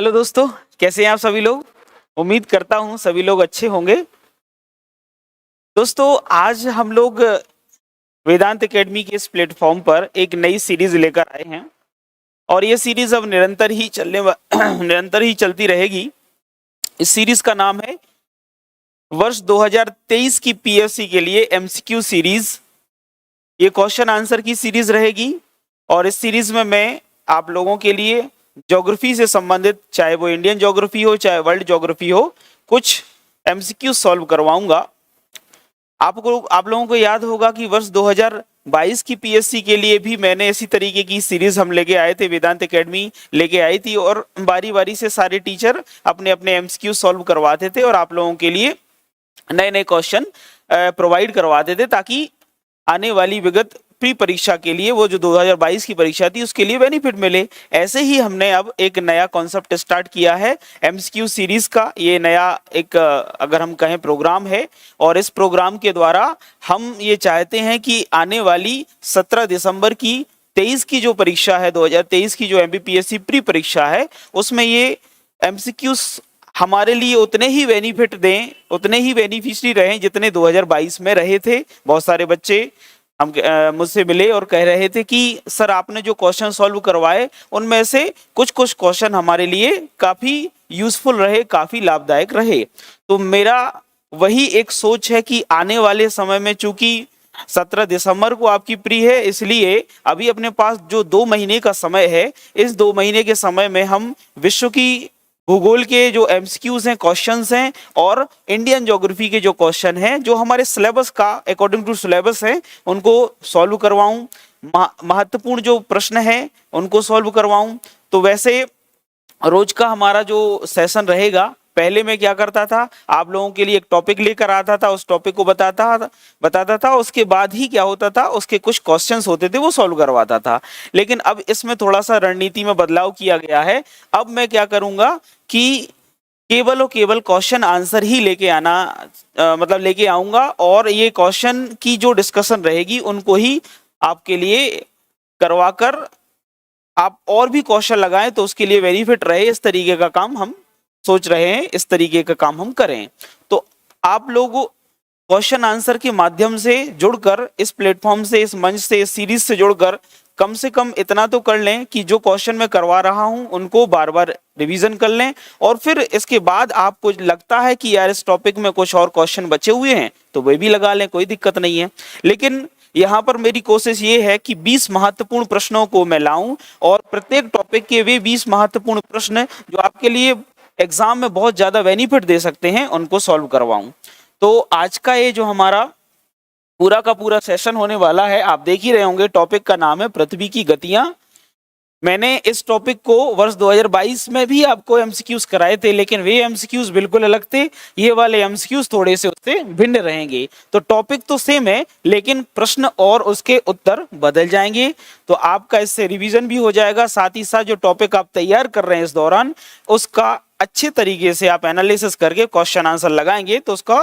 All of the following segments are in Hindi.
हेलो दोस्तों, कैसे हैं आप सभी लोग। उम्मीद करता हूं सभी लोग अच्छे होंगे। दोस्तों, आज हम लोग वेदांत एकेडमी के इस प्लेटफॉर्म पर एक नई सीरीज लेकर आए हैं और ये सीरीज अब निरंतर ही चलती रहेगी। इस सीरीज का नाम है वर्ष 2023 की पीएससी के लिए एमसीक्यू सीरीज। ये क्वेश्चन आंसर की सीरीज रहेगी और इस सीरीज में मैं आप लोगों के लिए ज्योग्राफी से संबंधित, चाहे वो इंडियन ज्योग्राफी हो चाहे वर्ल्ड ज्योग्राफी हो, कुछ एमसीक्यू सॉल्व करवाऊंगा। आप लोगों को याद होगा कि वर्ष 2022 की पीएससी के लिए भी मैंने इसी तरीके की सीरीज हम लेके आए थे, वेदांत एकेडमी लेके आई थी और बारी बारी से सारे टीचर अपने अपने एमसीक्यू सॉल्व करवाते थे और आप लोगों के लिए नए नए क्वेश्चन प्रोवाइड करवाते थे, ताकि आने वाली विगत प्री परीक्षा के लिए, वो जो 2022 की परीक्षा थी, उसके लिए बेनिफिट मिले। ऐसे ही हमने अब एक नया कॉन्सेप्ट स्टार्ट किया है एमसीक्यू सीरीज का। ये नया एक अगर हम कहें प्रोग्राम है और इस प्रोग्राम के द्वारा हम ये चाहते हैं कि आने वाली 17 दिसंबर की 23 की जो परीक्षा है, 2023 की जो एमपीपीएससी प्री परीक्षा है, उसमें ये एमसीक्यू हमारे लिए उतने ही बेनिफिट दें, उतने ही बेनिफिशियरी रहें जितने 2022 में रहे थे। बहुत सारे बच्चे हम मुझसे मिले और कह रहे थे कि सर, आपने जो क्वेश्चन सॉल्व करवाए उनमें से कुछ कुछ क्वेश्चन हमारे लिए काफी यूजफुल रहे, काफी लाभदायक रहे। तो मेरा वही एक सोच है कि आने वाले समय में, चूंकि 17 दिसंबर को आपकी प्री है, इसलिए अभी अपने पास जो 2 महीने का समय है, इस 2 महीने के समय में हम विश्व की भूगोल के जो एमसीक्यूज हैं, क्वेश्चंस हैं, और इंडियन ज्योग्राफी के जो क्वेश्चन हैं, जो हमारे सिलेबस का अकॉर्डिंग टू सिलेबस है, उनको सॉल्व करवाऊं। महत्वपूर्ण जो प्रश्न है उनको सॉल्व करवाऊं। तो वैसे रोज का हमारा जो सेशन रहेगा, पहले मैं क्या करता था, आप लोगों के लिए एक टॉपिक लेकर आता था, उस टॉपिक को बताता था, उसके बाद ही क्या होता था, उसके कुछ क्वेश्चंस होते थे वो सॉल्व करवाता था। लेकिन अब इसमें थोड़ा सा रणनीति में बदलाव किया गया है। अब मैं क्या करूंगा कि केवल और केवल क्वेश्चन आंसर ही लेके लेके आऊंगा और ये क्वेश्चन की जो डिस्कशन रहेगी उनको ही आपके लिए करवाकर आप और भी क्वेश्चन लगाएं तो उसके लिए बेनिफिट रहे। इस तरीके का काम हम सोच रहे हैं, इस तरीके का काम हम करें। तो आप लोग क्वेश्चन आंसर के माध्यम से जुड़कर, इस प्लेटफॉर्म से, इस मंच से, इस सीरीज से जुड़कर कम से कम इतना तो कर लें कि जो क्वेश्चन मैं करवा रहा हूं उनको बार बार रिवीजन कर लें, और फिर इसके बाद आपको लगता है कि यार इस टॉपिक में कुछ और क्वेश्चन बचे हुए हैं तो वे भी लगा लें, कोई दिक्कत नहीं है। लेकिन यहाँ पर मेरी कोशिश ये है कि 20 महत्वपूर्ण प्रश्नों को मैं लाऊं और प्रत्येक टॉपिक के वे 20 महत्वपूर्ण प्रश्न जो आपके लिए एग्जाम में बहुत ज्यादा बेनिफिट दे सकते हैं उनको सॉल्व करवाऊं। तो आज का ये जो हमारा पूरा का पूरा सेशन होने वाला है, आप देख ही रहे होंगे, टॉपिक का नाम है पृथ्वी की गतियां। मैंने इस टॉपिक को वर्ष 2022 में भी आपको एमसीक्यूज कराए थे, लेकिन वे एमसीक्यूज बिल्कुल अलग थे, ये वाले एमसीक्यूज थोड़े से उससे भिन्न रहेंगे। तो टॉपिक तो सेम है, लेकिन प्रश्न और उसके उत्तर बदल जाएंगे। तो आपका इससे रिवीजन भी हो जाएगा, साथ ही साथ जो टॉपिक आप तैयार कर रहे हैं इस दौरान, उसका अच्छे तरीके से आप एनालिसिस करके क्वेश्चन आंसर लगाएंगे तो उसका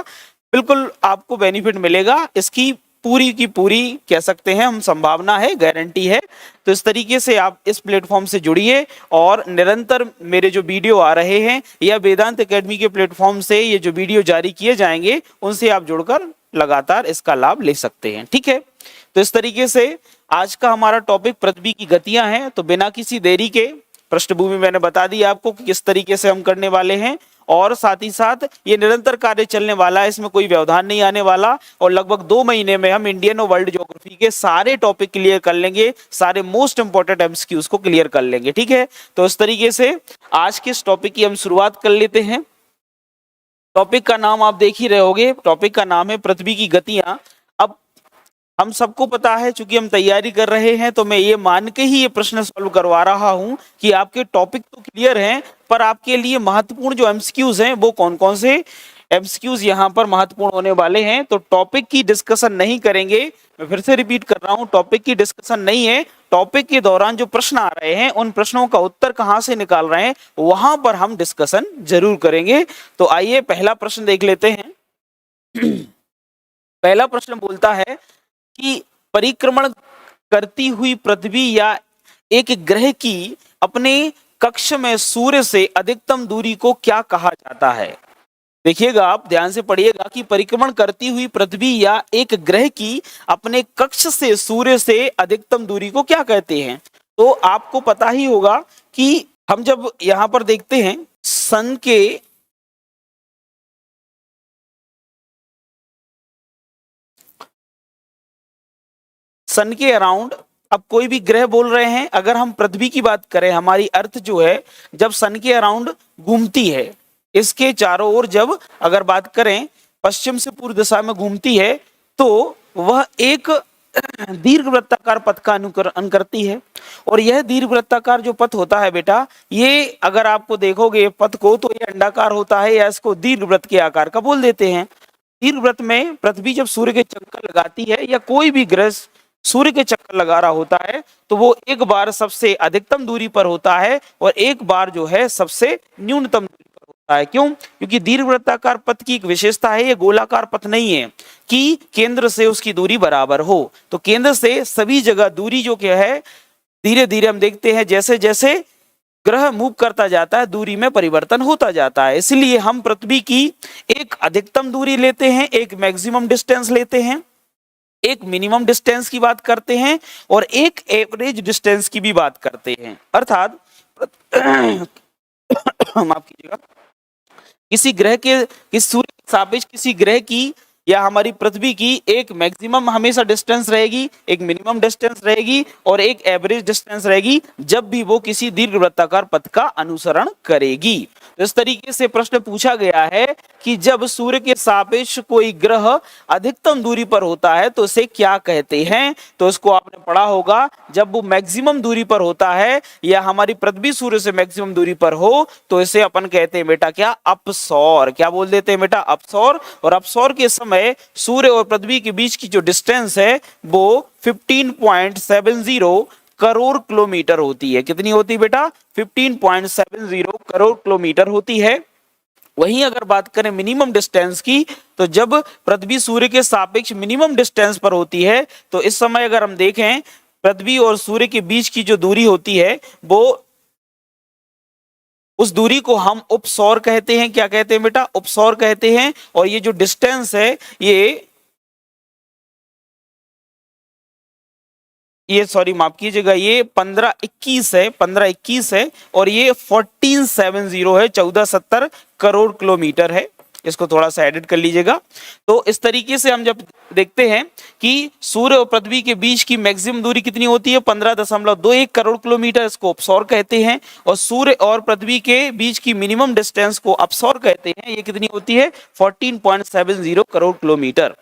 बिल्कुल आपको बेनिफिट मिलेगा। इसकी पूरी की पूरी कह सकते हैं हम संभावना है, गारंटी है। तो इस तरीके से आप इस प्लेटफॉर्म से जुड़िए और निरंतर मेरे जो वीडियो आ रहे हैं या वेदांत एकेडमी के प्लेटफॉर्म से ये जो वीडियो जारी किए जाएंगे उनसे आप जुड़कर लगातार इसका लाभ ले सकते हैं। ठीक है, तो इस तरीके से आज का हमारा टॉपिक पृथ्वी की गतियां हैं। तो बिना किसी देरी के, पृष्ठभूमि मैंने बता दी आपको कि किस तरीके से हम करने वाले हैं, और साथ ही साथ ये निरंतर कार्य चलने वाला है, इसमें कोई व्यवधान नहीं आने वाला, और लगभग 2 महीने में हम इंडियन और वर्ल्ड ज्योग्राफी के सारे टॉपिक क्लियर कर लेंगे, सारे मोस्ट इंपोर्टेंट एमसीक्यूज को क्लियर कर लेंगे। ठीक है, तो इस तरीके से आज के इस टॉपिक की हम शुरुआत कर लेते हैं। टॉपिक का नाम आप देख ही रहे होगे, टॉपिक का नाम है पृथ्वी की गतियां। अब हम सबको पता है, चूंकि हम तैयारी कर रहे हैं, तो मैं ये मान के ही ये प्रश्न सॉल्व करवा रहा हूं कि आपके टॉपिक तो क्लियर हैं, पर आपके लिए महत्वपूर्ण जो एमसीक्यूज हैं वो कौन कौन से एमसीक्यूज यहाँ पर महत्वपूर्ण होने वाले हैं। तो टॉपिक की डिस्कशन नहीं करेंगे, मैं फिर से रिपीट कर रहा हूं, टॉपिक की डिस्कशन नहीं है। टॉपिक के दौरान जो प्रश्न आ रहे हैं उन प्रश्नों का उत्तर कहां से निकाल रहे हैं वहां पर हम डिस्कशन जरूर करेंगे। तो आइए पहला प्रश्न देख लेते हैं। पहला प्रश्न बोलता है कि परिक्रमण करती हुई पृथ्वी या एक ग्रह की अपने कक्ष में सूर्य से अधिकतम दूरी को क्या कहा जाता है? देखिएगा, आप ध्यान से पढ़िएगा कि परिक्रमण करती हुई पृथ्वी या एक ग्रह की अपने कक्ष से सूर्य से अधिकतम दूरी को क्या कहते हैं? तो आपको पता ही होगा कि हम जब यहां पर देखते हैं सन के अराउंड, अब कोई भी ग्रह बोल रहे हैं, अगर हम पृथ्वी की बात करें, हमारी अर्थ जो है जब सन के अराउंड घूमती है, इसके चारों ओर जब अगर बात करें पश्चिम से पूर्व दिशा में घूमती है, तो वह एक दीर्घवृत्ताकार पथ का अनुकरण करती है। और यह दीर्घवृत्ताकार जो पथ होता है बेटा, ये अगर आपको देखोगे पथ को, तो ये अंडाकार होता है या इसको दीर्घवृत्त के आकार का बोल देते हैं। दीर्घवृत्त में पृथ्वी जब सूर्य के चक्कर लगाती है या कोई भी ग्रह सूर्य के चक्कर लगा रहा होता है, तो वो एक बार सबसे अधिकतम दूरी पर होता है और एक बार जो है सबसे न्यूनतम दूरी पर होता है। क्यों? क्योंकि दीर्घवृत्ताकार पथ की एक विशेषता है, ये गोलाकार पथ नहीं है कि केंद्र से उसकी दूरी बराबर हो। तो केंद्र से सभी जगह दूरी जो क्या है, धीरे धीरे हम देखते हैं जैसे जैसे ग्रह मूव करता जाता है, दूरी में परिवर्तन होता जाता है। इसलिए हम पृथ्वी की एक अधिकतम दूरी लेते हैं, एक मैक्सिमम डिस्टेंस लेते हैं, एक मिनिमम डिस्टेंस की बात करते हैं और एक एवरेज डिस्टेंस की भी बात करते हैं। अर्थात माफ कीजिएगा, किसी ग्रह के, किस सूर्य के सापेक्ष किसी ग्रह की या हमारी पृथ्वी की एक मैक्सिमम हमेशा डिस्टेंस रहेगी, एक मिनिमम डिस्टेंस रहेगी और एक एवरेज डिस्टेंस रहेगी जब भी वो किसी दीर्घवृत्ताकार पथ का अनुसरण करेगी। तो इस तरीके से प्रश्न पूछा गया है कि जब सूर्य के सापेक्ष कोई ग्रह अधिकतम दूरी पर होता है तो इसे क्या कहते हैं? तो इसको आपने पढ़ा होगा, जब वो मैक्सिमम दूरी पर होता है या हमारी पृथ्वी सूर्य से मैक्सिमम दूरी पर हो तो इसे अपन कहते हैं बेटा क्या? अपसौर। क्या बोल देते हैं बेटा? अपसौर। और अपसौर के समय सूर्य और पृथ्वी के बीच की जो डिस्टेंस है वो 15.70 करोड़ किलोमीटर होती है। कितनी होती है बेटा? 15.70 करोड़ किलोमीटर होती है। वहीं अगर बात करें मिनिमम डिस्टेंस की, तो जब पृथ्वी सूर्य के सापेक्ष मिनिमम डिस्टेंस पर होती है, तो इस समय अगर हम देखें पृथ्वी और सूर्य के बीच की जो दूरी होती है वो, उस दूरी को हम उपसौर कहते हैं। क्या कहते हैं बेटा? उपसौर कहते हैं। और ये जो डिस्टेंस है ये सॉरी माफ कीजिएगा, ये 1521 है, 1521 है और ये 1470 है, 1470 करोड़ किलोमीटर है। इसको थोड़ा सा एडिट कर लीजिएगा। तो इस तरीके से हम जब देखते हैं कि सूर्य और पृथ्वी के बीच की मैक्सिमम दूरी कितनी होती है? 15.21 करोड़ किलोमीटर, इसको अपसौर कहते हैं। और सूर्य और पृथ्वी के बीच की मिनिमम डिस्टेंस को अपसौर कहते हैं। ये कितनी होती है? 14.70 करोड़ किलोमीटर।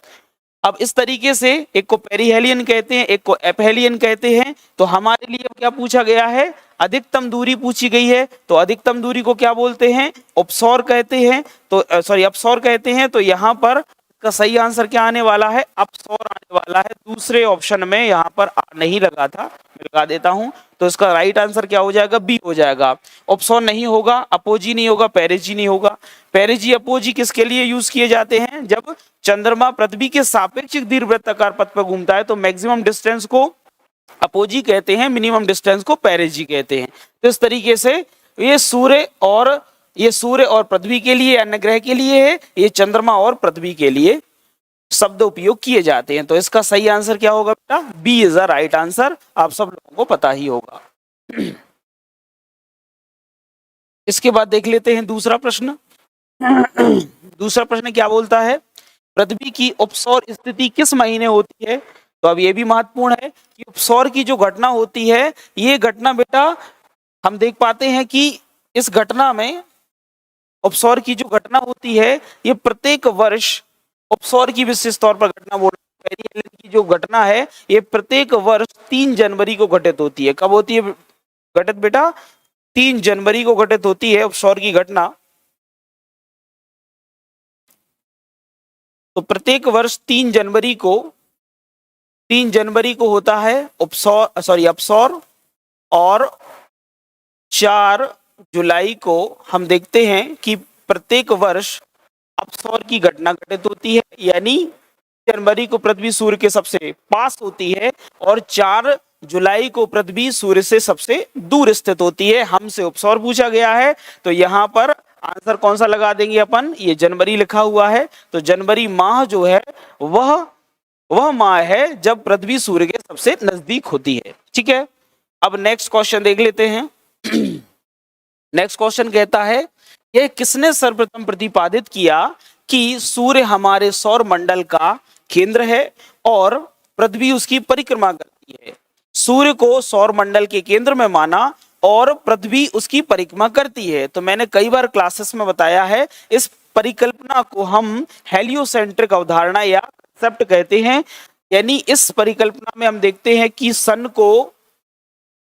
अब इस तरीके से एक को पेरिहेलियन कहते हैं, एक को एपहेलियन कहते हैं। तो हमारे लिए क्या पूछा गया है? अधिकतम दूरी पूछी गई है। तो अधिकतम दूरी को क्या बोलते हैं? उपसौर कहते हैं। तो सॉरी अपसौर कहते हैं। तो यहाँ पर का सही आंसर क्या आने वाला है? अपसौर आने वाला है। दूसरे ऑप्शन में यहाँ पर नहीं लगा था, मैं लगा देता हूँ। तो इसका राइट आंसर क्या हो जाएगा? बी हो जाएगा। अपसौर नहीं होगा, अपोजी नहीं होगा, पेरिजी नहीं होगा। पेरिजी अपोजी किसके लिए यूज किए जाते हैं? जब चंद्रमा पृथ्वी के सापेक्ष दीर्घवृत्ताकार पथ पर घूमता है तो मैक्सिमम डिस्टेंस को अपोजी कहते हैं, मिनिमम डिस्टेंस को पेरिजी कहते हैं। तो इस तरीके से ये सूर्य और पृथ्वी के लिए, अन्य ग्रह के लिए है, ये चंद्रमा और पृथ्वी के लिए शब्द उपयोग किए जाते हैं। तो इसका सही आंसर क्या होगा बेटा? B is the right answer. आप सब लोगों को पता ही होगा। इसके बाद देख लेते हैं दूसरा प्रश्न। दूसरा प्रश्न क्या बोलता है? पृथ्वी की उपसौर स्थिति किस महीने होती है? तो अब ये भी महत्वपूर्ण है कि उपसौर की जो घटना होती है, ये घटना बेटा हम देख पाते हैं कि इस घटना में, उपसौर की जो घटना होती है, ये प्रत्येक वर्ष उपसौर की विशेष तौर पर घटना बोल पेरिहेलियन की जो घटना है, ये प्रत्येक वर्ष 3 जनवरी को घटित होती है। कब होती है घटित बेटा? 3 जनवरी को घटित होती है उपसौर की घटना। तो प्रत्येक वर्ष 3 जनवरी को होता है अपसौर। और 4 जुलाई को हम देखते हैं कि प्रत्येक वर्ष अपसौर की घटना घटित होती है। यानी जनवरी को पृथ्वी सूर्य के सबसे पास होती है और 4 जुलाई को पृथ्वी सूर्य से सबसे दूर स्थित होती है। हमसे उपसौर पूछा गया है तो यहाँ पर आंसर कौन सा लगा देंगे अपन, ये जनवरी लिखा हुआ है तो जनवरी माह जो है वह माह है जब पृथ्वी सूर्य के सबसे नजदीक होती है। ठीक है, अब नेक्स्ट क्वेश्चन देख लेते हैं। नेक्स्ट क्वेश्चन कहता है यह किसने सर्वप्रथम प्रतिपादित किया कि सूर्य हमारे सौर मंडल का केंद्र है और पृथ्वी उसकी परिक्रमा करती है। सूर्य को सौर मंडल के केंद्र में माना और पृथ्वी उसकी परिक्रमा करती है। तो मैंने कई बार क्लासेस में बताया है, इस परिकल्पना को हम हेलियोसेंट्रिक अवधारणा या कंसेप्ट कहते हैं। यानी इस परिकल्पना में हम देखते हैं कि सन को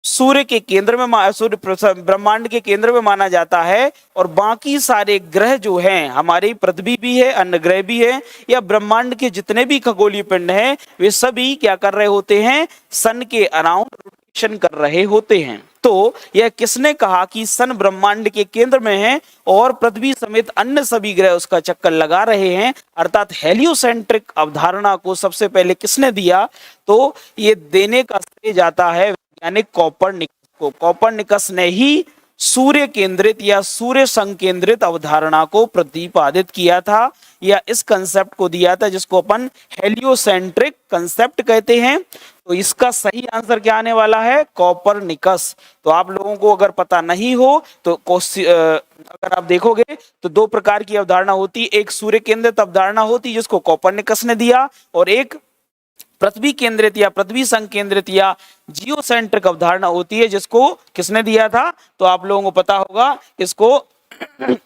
सूर्य के केंद्र में, सूर्य ब्रह्मांड के केंद्र में माना जाता है और बाकी सारे ग्रह जो हैं, हमारी पृथ्वी भी है, अन्य ग्रह भी है, या ब्रह्मांड के जितने भी खगोलीय पिंड हैं वे सभी क्या कर रहे होते हैं, सन के अराउंड रोटेशन कर रहे होते हैं। तो यह किसने कहा कि सन ब्रह्मांड के केंद्र में है और पृथ्वी समेत अन्य सभी ग्रह उसका चक्कर लगा रहे हैं, अर्थात हेलियोसेंट्रिक अवधारणा को सबसे पहले किसने दिया, तो ये देने का श्रेय जाता है वैज्ञानिक कोपरनिकस को। कोपरनिकस ने ही सूर्य केंद्रित या सूर्य संकेंद्रित अवधारणा को प्रतिपादित किया था या इस कंसेप्ट को दिया था जिसको अपन हेलियोसेंट्रिक कंसेप्ट कहते हैं। तो इसका सही आंसर क्या आने वाला है, कोपरनिकस। तो आप लोगों को अगर पता नहीं हो तो अगर आप देखोगे तो दो प्रकार की अवधारणा होती है, एक सूर्य केंद्रित अवधारणा होती है जिसको कोपरनिकस ने दिया और एक पृथ्वी केंद्रित या पृथ्वी संकेंद्रित या जियोसेंट्रिक अवधारणा होती है जिसको किसने दिया था, तो आप लोगों को पता होगा इसको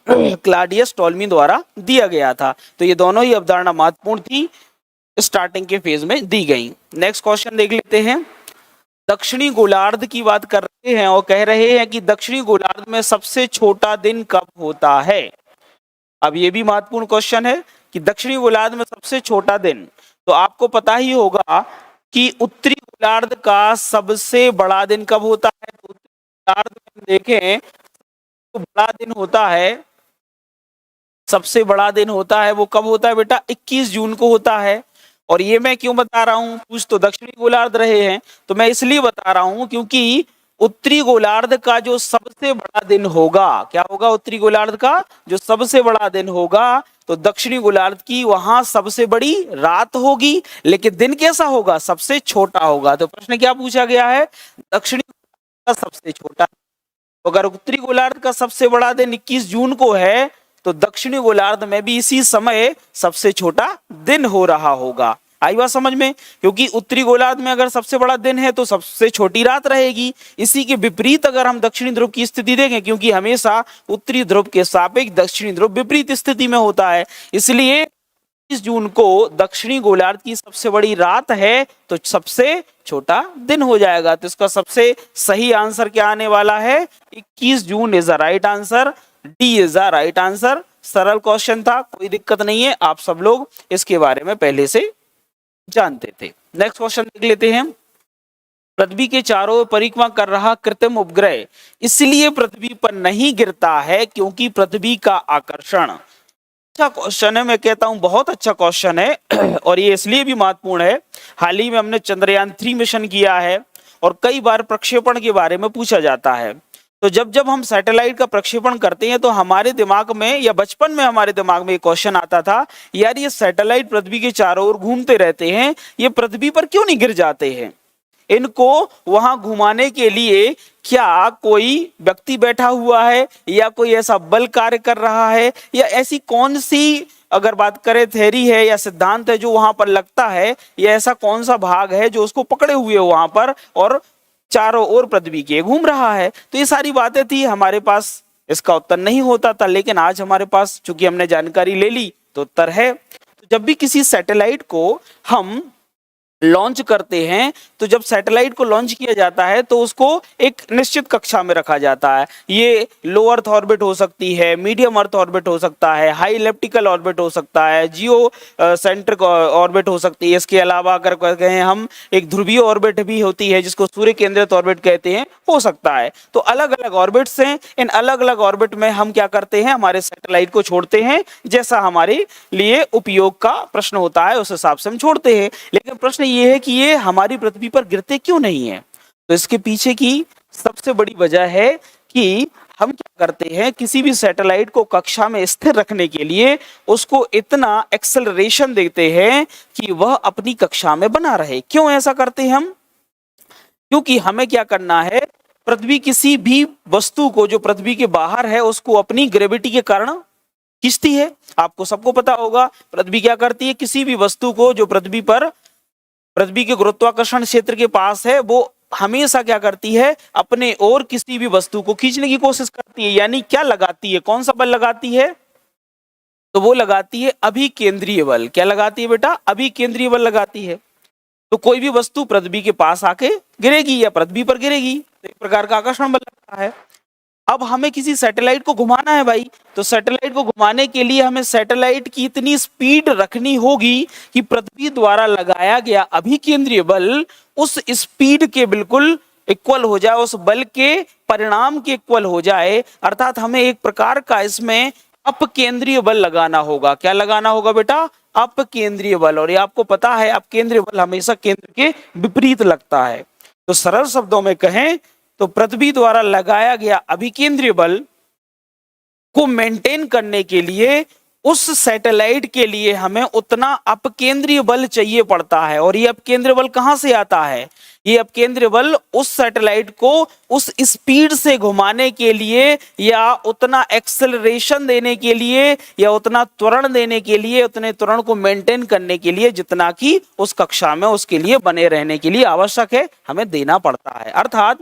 क्लॉडियस टॉल्मी द्वारा दिया गया था। तो ये दोनों ही अवधारणा महत्वपूर्ण थी, स्टार्टिंग के फेज में दी गई। नेक्स्ट क्वेश्चन देख लेते हैं। दक्षिणी गोलार्ध की बात कर रहे हैं और कह रहे हैं कि दक्षिणी गोलार्ध में सबसे छोटा दिन कब होता है। अब ये भी महत्वपूर्ण क्वेश्चन है कि दक्षिणी गोलार्ध में सबसे छोटा दिन, तो आपको पता ही होगा कि उत्तरी गोलार्ध का सबसे बड़ा दिन कब होता है। तो उत्तरी गोलार्ध में हम देखें तो बड़ा दिन होता है, सबसे बड़ा दिन होता है वो कब होता है बेटा, 21 जून को होता है। और ये मैं क्यों बता रहा हूं, कुछ तो दक्षिणी गोलार्ध रहे हैं तो मैं इसलिए बता रहा हूं क्योंकि उत्तरी गोलार्ध का जो सबसे बड़ा दिन होगा, क्या होगा, उत्तरी गोलार्ध का जो सबसे बड़ा दिन होगा तो दक्षिणी गोलार्ध की वहां सबसे बड़ी रात होगी, लेकिन दिन कैसा होगा, सबसे छोटा होगा। तो प्रश्न क्या पूछा गया है, दक्षिणी गोलार्ध का सबसे छोटा। तो अगर उत्तरी गोलार्ध का सबसे बड़ा दिन 21 जून को है तो दक्षिणी गोलार्ध में भी इसी समय सबसे छोटा दिन हो रहा होगा। आई बात समझ में, क्योंकि उत्तरी गोलार्ध में अगर सबसे बड़ा दिन है तो सबसे छोटी रात रहेगी। इसी के विपरीत अगर हम दक्षिणी ध्रुव की स्थिति देखें, क्योंकि हमेशा उत्तरी ध्रुव के सापेक्ष दक्षिणी ध्रुव विपरीत स्थिति में होता है, इसलिए 21 जून को दक्षिणी गोलार्ध की सबसे बड़ी रात है तो सबसे छोटा दिन हो जाएगा। तो इसका सबसे सही आंसर क्या आने वाला है, 21 June is the right answer, D is the right answer. सरल क्वेश्चन था, कोई दिक्कत नहीं है, आप सब लोग इसके बारे में पहले से जानते थे। नेक्स्ट क्वेश्चन देख लेते हैं। पृथ्वी के चारों ओर परिक्रमा कर रहा कृत्रिम उपग्रह इसलिए पृथ्वी पर नहीं गिरता है क्योंकि पृथ्वी का आकर्षण। अच्छा क्वेश्चन है, मैं कहता हूं बहुत अच्छा क्वेश्चन है और ये इसलिए भी महत्वपूर्ण है, हाल ही में हमने चंद्रयान 3 मिशन किया है और कई बार प्रक्षेपण के बारे में पूछा जाता है। तो जब जब हम सैटेलाइट का प्रक्षेपण करते हैं तो हमारे दिमाग में या बचपन में हमारे दिमाग में एक क्वेश्चन आता था, यार ये सैटेलाइट पृथ्वी के चारों ओर घूमते रहते हैं, ये पृथ्वी पर क्यों नहीं गिर जाते हैं, इनको वहां घुमाने के लिए क्या कोई व्यक्ति बैठा हुआ है या कोई ऐसा बल कार्य कर रहा है या ऐसी कौन सी अगर बात करें थ्योरी है या सिद्धांत है जो वहां पर लगता है, या ऐसा कौन सा भाग है जो उसको पकड़े हुए वहां पर और चारों ओर पृथ्वी के घूम रहा है। तो ये सारी बातें थी, हमारे पास इसका उत्तर नहीं होता था, लेकिन आज हमारे पास चूंकि हमने जानकारी ले ली तो उत्तर है। तो जब भी किसी सैटेलाइट को हम लॉन्च करते हैं तो जब सैटेलाइट को लॉन्च किया जाता है तो उसको एक निश्चित कक्षा में रखा जाता है। ये लो अर्थ ऑर्बिट हो सकती है, मीडियम अर्थ ऑर्बिट हो सकता है, हाई इलिप्टिकल ऑर्बिट हो सकता है, जियो सेंट्रिक ऑर्बिट हो सकती है। इसके अलावा अगर कहें हम एक ध्रुवीय ऑर्बिट भी होती है जिसको सूर्य केंद्रित ऑर्बिट कहते हैं, हो सकता है। तो अलग अलग ऑर्बिट्स हैं, इन अलग अलग ऑर्बिट में हम क्या करते हैं, हमारे सैटेलाइट को छोड़ते हैं, जैसा हमारे लिए उपयोग का प्रश्न होता है उस हिसाब से हम छोड़ते हैं। लेकिन प्रश्न ये है कि ये हमारी पृथ्वी पर गिरते क्यों नहीं है। तो इसके पीछे की सबसे बड़ी वजह है कि हम क्या करते हैं, किसी भी सैटेलाइट को कक्षा में स्थिर रखने के लिए उसको इतना एक्सेलरेशन देते हैं कि वह अपनी कक्षा में बना रहे। क्यों ऐसा करते हैं हम? क्योंकि हमें क्या करना है, पृथ्वी किसी भी वस्तु को जो पृथ्वी के बाहर है उसको अपनी ग्रेविटी के कारण खींचती है। आपको सबको पता होगा पृथ्वी क्या करती है, किसी भी वस्तु को जो पृथ्वी के गुरुत्वाकर्षण क्षेत्र के पास है वो हमेशा क्या करती है, अपने ओर किसी भी वस्तु को खींचने की कोशिश करती है। यानी क्या लगाती है, कौन सा बल लगाती है? तो वो लगाती है अभिकेंद्रीय बल। क्या लगाती है बेटा? अभिकेंद्रीय बल लगाती है। तो कोई भी वस्तु पृथ्वी के पास आके गिरेगी या पृथ्वी पर गिरेगी, तो एक प्रकार का आकर्षण बल लगता है। अब हमें किसी सैटेलाइट को घुमाना है भाई, तो सैटेलाइट को घुमाने के लिए हमें सैटेलाइट की इतनी स्पीड रखनी होगी कि पृथ्वी द्वारा लगाया गया अभिकेंद्रीय बल उस स्पीड के बिल्कुल इक्वल हो जाए, उस बल के परिणाम के इक्वल हो जाए। अर्थात हमें एक प्रकार का इसमें अपकेंद्रीय बल लगाना होगा। क्या लगाना होगा बेटा? अपकेंद्रीय बल। और ये आपको पता है अपकेंद्रीय बल हमेशा केंद्र के विपरीत लगता है। तो सरल शब्दों में कहें तो पृथ्वी द्वारा लगाया गया अभिकेंद्रीय बल को मेंटेन करने के लिए उस सैटेलाइट के लिए हमें उतना अपकेंद्रीय बल चाहिए पड़ता है। और ये अपकेंद्रीय बल कहां से आता है? ये अपकेंद्रीय बल उस सैटेलाइट को उस स्पीड से घुमाने के लिए या उतना एक्सेलरेशन देने के लिए या उतना त्वरण देने के लिए, उतने त्वरण को मेंटेन करने के लिए जितना कि उस कक्षा में उसके लिए बने रहने के लिए आवश्यक है, हमें देना पड़ता है। अर्थात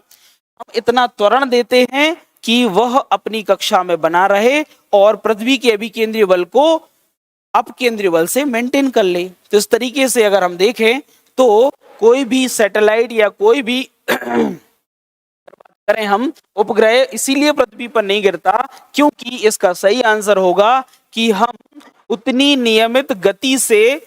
हम इतना त्वरण देते हैं कि वह अपनी कक्षा में बना रहे और पृथ्वी के अभिकेंद्रीय बल को अपकेंद्रीय बल से मेंटेन कर ले। तो इस तरीके से अगर हम देखें तो कोई भी सैटेलाइट या कोई भी करें हम उपग्रह इसीलिए पृथ्वी पर नहीं गिरता क्योंकि इसका सही आंसर होगा कि हम उतनी नियमित गति से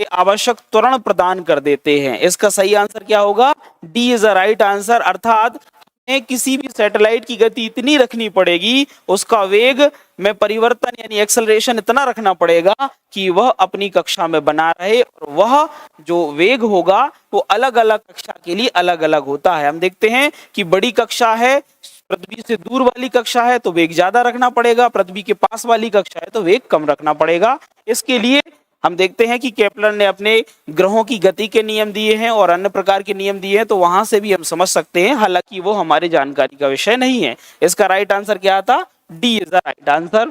आवश्यक त्वरण प्रदान कर देते हैं। इसका सही आंसर क्या होगा? D is the right answer. अर्थात हमें किसी भी सैटेलाइट की गति इतनी रखनी पड़ेगी, उसका वेग में परिवर्तन यानी एक्सेलरेशन इतना रखना पड़ेगा कि वह अपनी कक्षा में बना रहे और वह जो वेग होगा वो अलग अलग कक्षा के लिए अलग अलग होता है। हम देखते हैं कि बड़ी कक्षा है, पृथ्वी से दूर वाली कक्षा है तो वेग ज्यादा रखना पड़ेगा, पृथ्वी के पास वाली कक्षा है तो वेग कम रखना पड़ेगा। इसके लिए हम देखते हैं कि केपलर ने अपने ग्रहों की गति के नियम दिए हैं और अन्य प्रकार के नियम दिए हैं, तो वहां से भी हम समझ सकते हैं, हालांकि वो हमारी जानकारी का विषय नहीं है। इसका राइट आंसर क्या था? D is the right answer.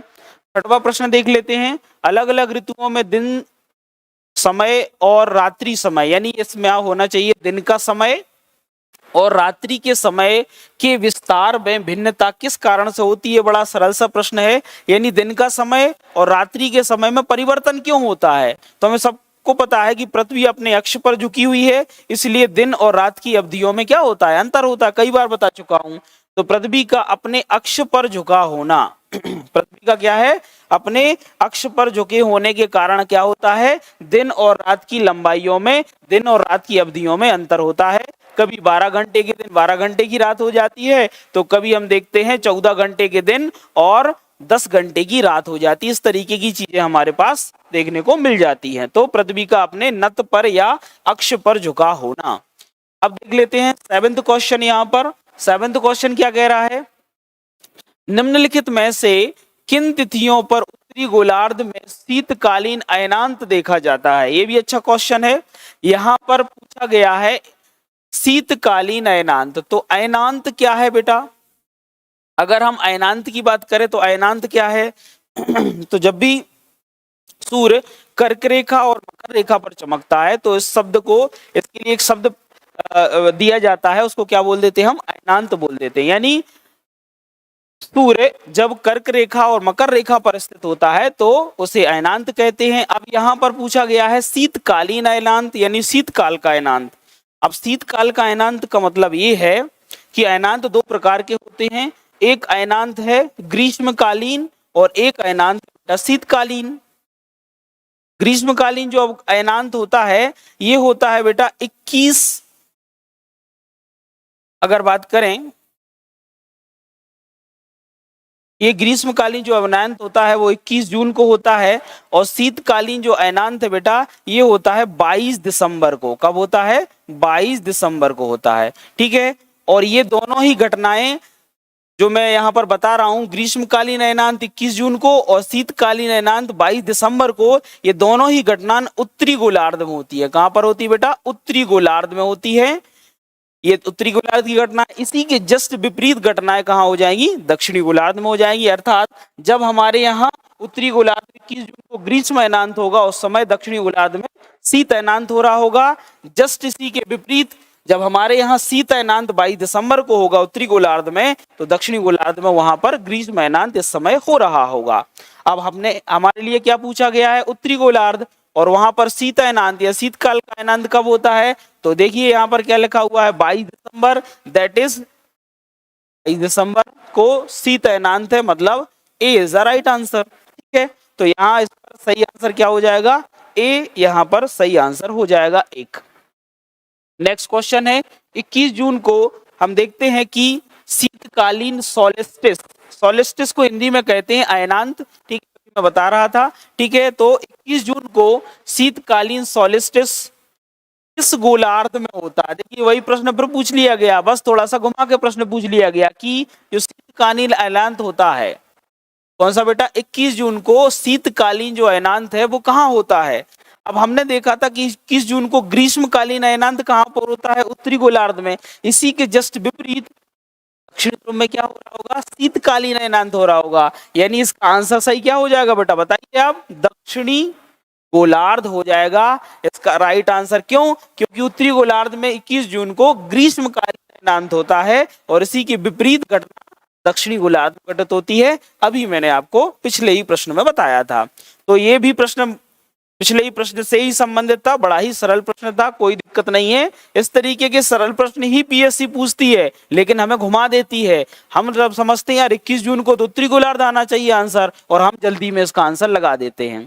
छठवां प्रश्न देख लेते हैं। अलग अलग ऋतुओं में दिन समय और रात्रि समय, यानी इसमें होना चाहिए दिन का समय और रात्रि के समय के विस्तार में भिन्नता किस कारण से होती है? बड़ा सरल सा प्रश्न है। यानी दिन का समय और रात्रि के समय में परिवर्तन क्यों होता है? तो हमें सबको पता है कि पृथ्वी अपने अक्ष पर झुकी हुई है, इसलिए दिन और रात की अवधियों में क्या होता है? अंतर होता है। कई बार बता चुका हूं। तो पृथ्वी का अपने अक्ष पर झुका होना पृथ्वी का क्या है? अपने अक्ष पर झुके होने के कारण क्या होता है? दिन और रात की लंबाइयों में, दिन और रात की अवधियों में अंतर होता है। कभी 12 घंटे के दिन 12 घंटे की रात हो जाती है, तो कभी हम देखते हैं 14 घंटे के दिन और 10 घंटे की रात हो जाती है। इस तरीके की चीजें हमारे पास देखने को मिल जाती हैं। तो पृथ्वी का अपने नत पर या अक्ष पर झुका होना। अब देख लेते हैं 7th क्वेश्चन। यहाँ पर 7th क्वेश्चन क्या कह रहा है? निम्नलिखित में से किन तिथियों पर उत्तरी गोलार्ध में शीतकालीन अयनांत देखा जाता है? ये भी अच्छा क्वेश्चन है। यहाँ पर पूछा गया है शीतकालीन अयनांत। तो अयनांत क्या है बेटा? अगर हम अयनांत की बात करें तो अयनांत क्या है? तो जब भी सूर्य कर्क रेखा और मकर रेखा पर चमकता है तो इस शब्द को, इसके लिए एक शब्द दिया जाता है, उसको क्या बोल देते हैं? हम अयनांत बोल देते हैं। यानी सूर्य जब कर्क रेखा और मकर रेखा पर स्थित होता है तो उसे अयनांत कहते हैं। अब यहाँ पर पूछा गया है शीतकालीन अयनांत यानी शीतकाल का अयनांत। अब शीतकाल का अयनांत का मतलब ये है कि अयनांत दो प्रकार के होते हैं। एक अयनांत है ग्रीष्मकालीन और एक अयनांत शीतकालीन। ग्रीष्मकालीन जो अयनांत होता है ये होता है बेटा 21, अगर बात करें ये ग्रीष्मकालीन जो अवनांत होता है वो 21 जून को होता है, और शीतकालीन जो अयनांत है बेटा ये होता है 22 दिसंबर को। कब होता है? 22 दिसंबर को होता है। ठीक है, और ये दोनों ही घटनाएं जो मैं यहाँ पर बता रहा हूँ, ग्रीष्मकालीन अयनांत 21 जून को और शीतकालीन अयनांत 22 दिसंबर को, ये दोनों ही घटनाएं उत्तरी गोलार्ध में होती है। कहाँ पर होती है बेटा? उत्तरी गोलार्ध में होती है। ये उत्तरी गोलार्ध की घटना, इसी के जस्ट विपरीत घटनाएं कहाँ हो जाएंगी? दक्षिणी गोलार्ध में हो जाएंगी। अर्थात जब हमारे यहाँ उत्तरी गोलार्ध में 21 जून को ग्रीष्म अयनांत होगा, उस समय दक्षिणी गोलार्ध में शीत अयनांत हो रहा होगा। जस्ट इसी के विपरीत जब हमारे यहाँ शीत अयनांत 22 दिसंबर को होगा उत्तरी गोलार्ध में, तो दक्षिणी गोलार्ध में वहां पर ग्रीष्म अयनांत इस समय हो रहा होगा। अब हमारे लिए क्या पूछा गया है? उत्तरी गोलार्ध, और वहां पर शीत अयनांत या शीतकाल का अयनांत कब होता है? तो देखिए यहाँ पर क्या लिखा हुआ है, 22 दिसंबर, दैट इज 22 दिसंबर को शीत अयनांत है, मतलब ए इज द राइट आंसर। ठीक है, तो यहाँ इस पर सही आंसर क्या हो जाएगा? ए यहाँ पर सही आंसर हो जाएगा एक। नेक्स्ट क्वेश्चन है, 21 जून को हम देखते हैं कि शीतकालीन सोलेस्टिस, सोलेस्टिस को हिंदी में कहते हैं अयनांत। ठीक है, मैं बता रहा था। ठीक है, तो 21 जून को शीतकालीन सोलेस्टिस किस गोलार्ध में होता है? देखिए वही प्रश्न फिर पूछ लिया गया, बस थोड़ा सा घुमा के प्रश्न पूछ लिया गया कि जो शीतकालीन अयनांत होता है कौन सा बेटा? 21 जून को शीतकालीन जो अयनांत है वो कहाँ होता है? अब हमने देखा था कि 21 जून को ग्रीष्मकालीन अयनांत कहाँ पर होता है? उत्तरी गोलार्ध में। इसी के जस्ट विपरीत दक्षिण ध्रुव में क्या हो रहा होगा? शीतकालीन अयनांत हो रहा होगा। यानी इसका आंसर सही क्या हो जाएगा बेटा? बताइए आप। दक्षिणी गोलार्ध हो जाएगा इसका राइट आंसर। क्यों? क्योंकि उत्तरी गोलार्ध में 21 जून को ग्रीष्मकालीन अयनांत होता है, और इसी की विपरीत घटना दक्षिणी गोलार्ध में घटित होती है। अभी मैंने आपको पिछले ही प्रश्न में बताया था। तो ये भी प्रश्न पिछले ही प्रश्न से ही संबंधित था, बड़ा ही सरल प्रश्न था, कोई दिक्कत नहीं है। इस तरीके के सरल प्रश्न ही पीएससी पूछती है, लेकिन हमें घुमा देती है। हम जब समझते हैं यार 21 जून को तो उत्तरी गोलार्ध आना चाहिए आंसर, और हम जल्दी में इसका आंसर लगा देते हैं।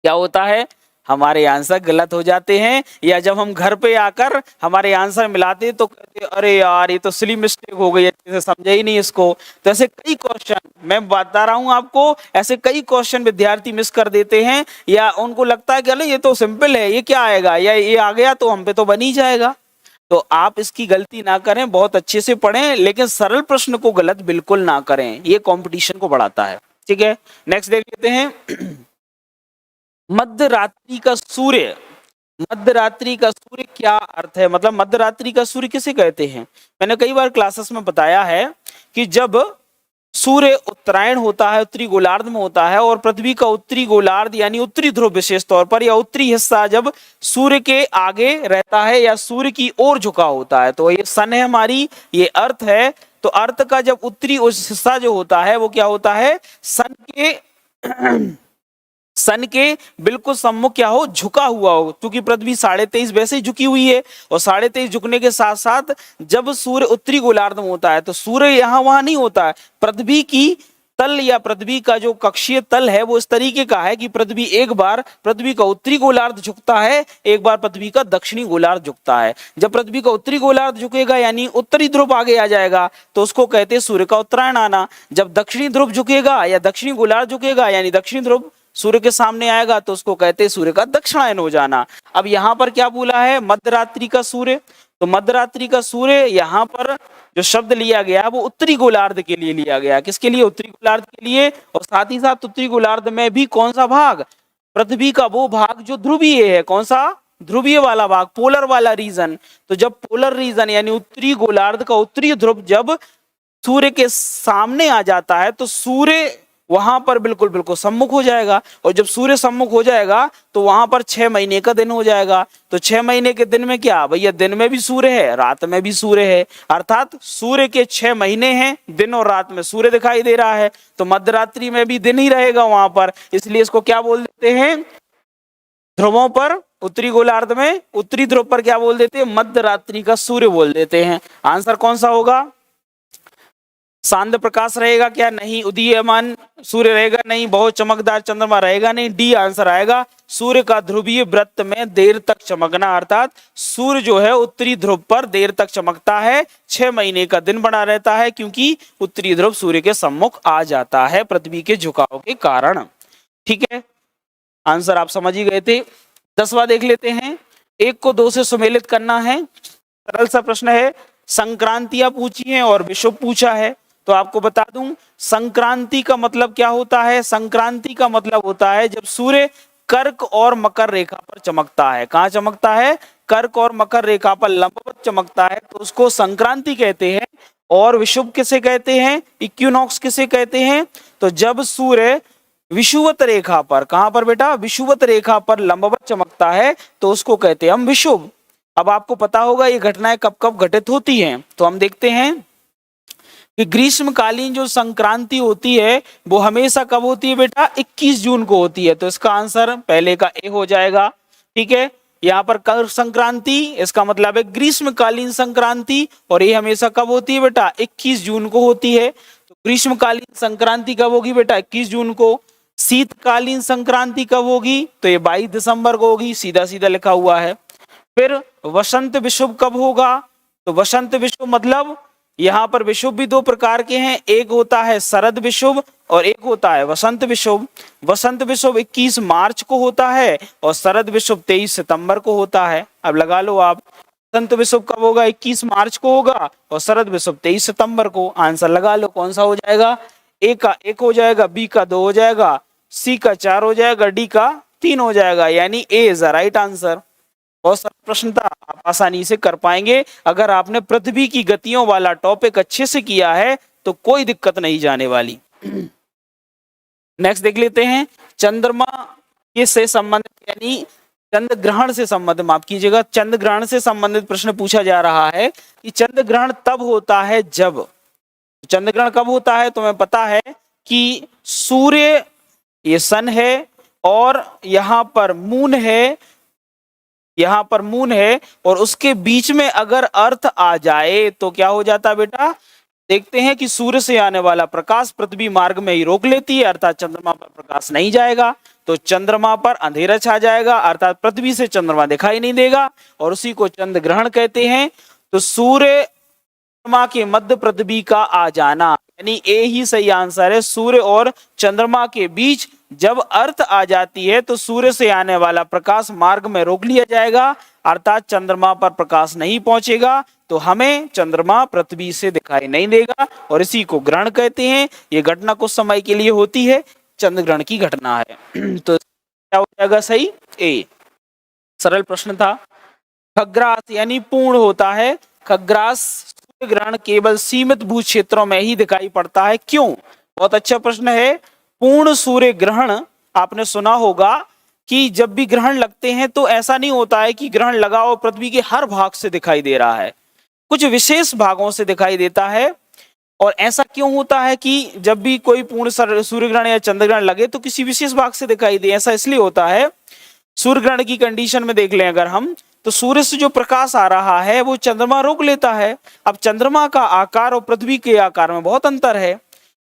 क्या होता है? हमारे आंसर गलत हो जाते हैं, या जब हम घर पे आकर हमारे आंसर मिलाते तो कहते अरे यार ये तो सिली मिस्टेक हो गई, अच्छे से समझे ही नहीं इसको। तो ऐसे कई क्वेश्चन मैं बता रहा हूं आपको, ऐसे कई क्वेश्चन विद्यार्थी मिस कर देते हैं, या उनको लगता है कि अरे ये तो सिंपल है, ये क्या आएगा, या ये आ गया तो हम पे तो बन ही जाएगा। तो आप इसकी गलती ना करें, बहुत अच्छे से पढ़ें, लेकिन सरल प्रश्न को गलत बिल्कुल ना करें, ये कंपटीशन को बढ़ाता है। ठीक है, नेक्स्ट देख लेते हैं। मध्यरात्रि का सूर्य, मध्यरात्रि का सूर्य क्या अर्थ है? मतलब मध्यरात्रि का सूर्य किसे कहते हैं? मैंने कई बार क्लासेस में बताया है कि जब सूर्य उत्तरायण होता है, उत्तरी गोलार्ध में होता है, और पृथ्वी का उत्तरी गोलार्ध यानी उत्तरी ध्रुव विशेष तौर पर, या उत्तरी हिस्सा जब सूर्य के आगे रहता है या सूर्य की ओर झुका होता है, तो ये सन है हमारी, ये अर्थ है। तो अर्थ का जब उत्तरी हिस्सा जो होता है वो क्या होता है? सन के बिल्कुल सम्मुख क्या हो? झुका हुआ हो। क्योंकि पृथ्वी 23.5 वैसे ही झुकी हुई है, और 23.5 झुकने के साथ साथ जब सूर्य उत्तरी गोलार्ध में होता है तो सूर्य यहाँ वहां नहीं होता है। पृथ्वी की तल या पृथ्वी का जो कक्षीय तल है वो इस तरीके का है कि पृथ्वी एक बार पृथ्वी का उत्तरी गोलार्ध झुकता है, एक बार पृथ्वी का दक्षिणी गोलार्ध झुकता है। जब पृथ्वी का उत्तरी गोलार्ध झुकेगा यानी उत्तरी ध्रुव आगे आ जाएगा तो उसको कहते हैं सूर्य का उत्तरायण आना। जब दक्षिणी ध्रुव झुकेगा या दक्षिणी गोलार्ध झुकेगा यानी दक्षिणी ध्रुव सूर्य के सामने आएगा तो उसको कहते हैं सूर्य का दक्षिणायन हो जाना। अब यहाँ पर क्या बोला है? मध्यरात्रि का सूर्य। तो मध्यरात्रि का सूर्य यहाँ पर जो शब्द लिया गया वो उत्तरी गोलार्ध के लिए लिया गया। किसके लिए? उत्तरी गोलार्ध के लिए। और साथ ही साथ उत्तरी गोलार्ध में भी कौन सा भाग? पृथ्वी का वो भाग जो ध्रुवीय है। कौन सा? ध्रुवीय वाला भाग, पोलर वाला रीजन। तो जब पोलर रीजन यानी उत्तरी गोलार्ध का उत्तरी ध्रुव जब सूर्य के सामने आ जाता है तो सूर्य वहां पर बिल्कुल बिल्कुल सम्मुख हो जाएगा। और जब सूर्य सम्मुख हो जाएगा तो वहां पर 6 महीने का दिन हो जाएगा। तो 6 महीने के दिन में क्या भैया? दिन में भी सूर्य है, रात में भी सूर्य है, अर्थात सूर्य के 6 महीने हैं, दिन और रात में सूर्य दिखाई दे रहा है। तो मध्यरात्रि में भी दिन ही रहेगा वहां पर, इसलिए इसको क्या बोल देते हैं? ध्रुवों पर, उत्तरी गोलार्ध में उत्तरी ध्रुव पर क्या बोल देते हैं? मध्यरात्रि का सूर्य बोल देते हैं। आंसर कौन सा होगा? सांद्र प्रकाश रहेगा क्या? नहीं। उदीयमान सूर्य रहेगा? नहीं। बहुत चमकदार चंद्रमा रहेगा? नहीं। डी आंसर आएगा। सूर्य का ध्रुवीय वृत्त में देर तक चमकना, अर्थात सूर्य जो है उत्तरी ध्रुव पर देर तक चमकता है, 6 महीने का दिन बना रहता है, क्योंकि उत्तरी ध्रुव सूर्य के सम्मुख आ जाता है पृथ्वी के झुकाव के कारण। ठीक है, आंसर आप समझ ही गए थे। 10वां देख लेते हैं। 1 को 2 से सुमेलित करना है। सरल सा प्रश्न है। संक्रांतियां पूछी हैं और विषुव पूछा है। तो आपको बता दूं, संक्रांति का मतलब क्या होता है? संक्रांति का मतलब होता है जब सूर्य कर्क और मकर रेखा पर चमकता है। कहाँ चमकता है? कर्क और मकर रेखा पर लंबवत चमकता है, तो उसको संक्रांति कहते हैं। और विषुव किसे कहते हैं? इक्विनॉक्स किसे कहते हैं? तो जब सूर्य विषुवत रेखा पर, कहां पर बेटा? विषुवत रेखा पर लंबवत चमकता है, तो उसको कहते हैं हम विषुव। अब आपको पता होगा ये घटनाएं कब कब घटित होती हैं, तो हम देखते हैं कि ग्रीष्मकालीन जो संक्रांति होती है वो हमेशा कब होती है बेटा? 21 जून को होती है। तो इसका आंसर पहले का ए हो जाएगा। ठीक है, यहाँ पर कर संक्रांति, इसका मतलब है ग्रीष्मकालीन संक्रांति, और ये हमेशा कब होती है बेटा? 21 जून को होती है। तो ग्रीष्मकालीन संक्रांति कब होगी बेटा? 21 जून को। शीतकालीन संक्रांति कब होगी? तो ये 22 दिसंबर को होगी, सीधा सीधा लिखा हुआ है। फिर वसंत विषुव कब होगा? तो वसंत विषुव मतलब यहाँ पर विषुव भी 2 प्रकार के हैं, एक होता है शरद विषुव और एक होता है वसंत विषुव। वसंत विषुव 21 मार्च को होता है और शरद विषुव 23 सितंबर को होता है। अब लगा लो आप, वसंत विषुव कब होगा? 21 मार्च को होगा और शरद विषुव 23 सितंबर को। आंसर लगा लो, कौन सा हो जाएगा? ए का 1 हो जाएगा, बी का 2 हो जाएगा, सी का 4 हो जाएगा, डी का 3 हो जाएगा, यानी ए इज द राइट आंसर। बहुत सारा प्रश्न था, आप आसानी से कर पाएंगे। अगर आपने पृथ्वी की गतियों वाला टॉपिक अच्छे से किया है तो कोई दिक्कत नहीं जाने वाली। नेक्स्ट देख लेते हैं। चंद्रमा के से संबंधित, यानी चंद्र ग्रहण से संबंधित, माफ कीजिएगा, चंद्र ग्रहण से संबंधित प्रश्न पूछा जा रहा है कि चंद्र ग्रहण तब होता है जब, चंद्र ग्रहण कब होता है? तो हमें पता है कि सूर्य, ये सन है, और यहाँ पर मून है, यहां पर मून है, और उसके बीच में अगर अर्थ आ जाए तो क्या हो जाता है बेटा? देखते हैं कि सूर्य से आने वाला प्रकाश पृथ्वी मार्ग में ही रोक लेती है, अर्थात चंद्रमा पर प्रकाश नहीं जाएगा, तो चंद्रमा पर अंधेरा छा जाएगा, अर्थात पृथ्वी से चंद्रमा दिखाई नहीं देगा, और उसी को चंद्र ग्रहण कहते हैं। तो सूर्य चंद्रमा के मध्य पृथ्वी का आ जाना, यानी ए ही सही आंसर है। सूर्य और चंद्रमा के बीच जब अर्थ आ जाती है तो सूर्य से आने वाला प्रकाश मार्ग में रोक लिया जाएगा, अर्थात चंद्रमा पर प्रकाश नहीं पहुंचेगा, तो हमें चंद्रमा पृथ्वी से दिखाई नहीं देगा, और इसी को ग्रहण कहते हैं। ये घटना कुछ समय के लिए होती है, चंद्र ग्रहण की घटना है। तो क्या हो जाएगा सही? ए। सरल प्रश्न था। खग्रास यानी पूर्ण होता है। खग्रास सूर्य ग्रहण केवल सीमित भू क्षेत्रों में ही दिखाई पड़ता है, क्यों? बहुत अच्छा प्रश्न है। पूर्ण सूर्य ग्रहण आपने सुना होगा कि जब भी ग्रहण लगते हैं तो ऐसा नहीं होता है कि ग्रहण लगा और पृथ्वी के हर भाग से दिखाई दे रहा है, कुछ विशेष भागों से दिखाई देता है। और ऐसा क्यों होता है कि जब भी कोई पूर्ण सूर्य ग्रहण या चंद्र ग्रहण लगे तो किसी विशेष भाग से दिखाई दे? ऐसा इसलिए होता है, सूर्य ग्रहण की कंडीशन में देख लें अगर हम, तो सूर्य से जो प्रकाश आ रहा है वो चंद्रमा रोक लेता है। अब चंद्रमा का आकार और पृथ्वी के आकार में बहुत अंतर है।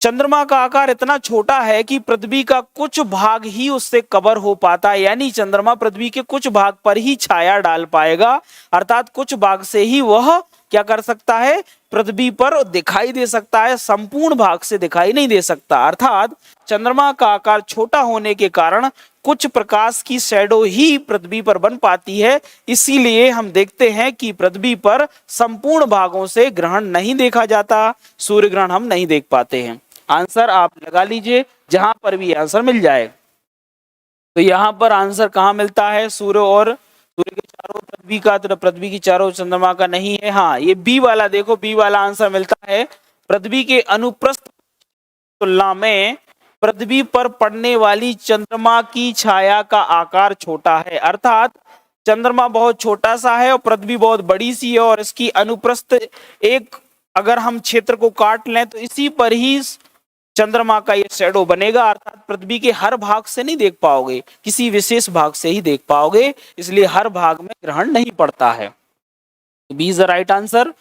चंद्रमा का आकार इतना छोटा है कि पृथ्वी का कुछ भाग ही उससे कवर हो पाता है, यानी चंद्रमा पृथ्वी के कुछ भाग पर ही छाया डाल पाएगा, अर्थात कुछ भाग से ही वह क्या कर सकता है? पृथ्वी पर दिखाई दे सकता है, संपूर्ण भाग से दिखाई नहीं दे सकता। अर्थात चंद्रमा का आकार छोटा होने के कारण कुछ प्रकाश की शैडो ही पृथ्वी पर बन पाती है, इसीलिए हम देखते हैं कि पृथ्वी पर संपूर्ण भागों से ग्रहण नहीं देखा जाता, सूर्य ग्रहण हम नहीं देख पाते हैं। आंसर आप लगा लीजिए जहां पर भी आंसर मिल जाए। तो यहां पर आंसर कहां मिलता है? सूर्य और सूर्य के चारों पृथ्वी का, तो पृथ्वी की चारों चंद्रमा का नहीं है। हाँ, ये बी वाला देखो, बी वाला आंसर मिलता है। पृथ्वी के अनुप्रस्थ तुलना में पृथ्वी पर पड़ने वाली चंद्रमा की छाया का आकार छोटा है, अर्थात चंद्रमा बहुत छोटा सा है और पृथ्वी बहुत बड़ी सी है, और इसकी अनुप्रस्थ एक अगर हम क्षेत्र को काट लें तो इसी पर ही चंद्रमा का ये शैडो बनेगा, अर्थात पृथ्वी के हर भाग से नहीं देख पाओगे, किसी विशेष भाग से ही देख पाओगे, इसलिए हर भाग में ग्रहण नहीं पड़ता है। B is the right answer.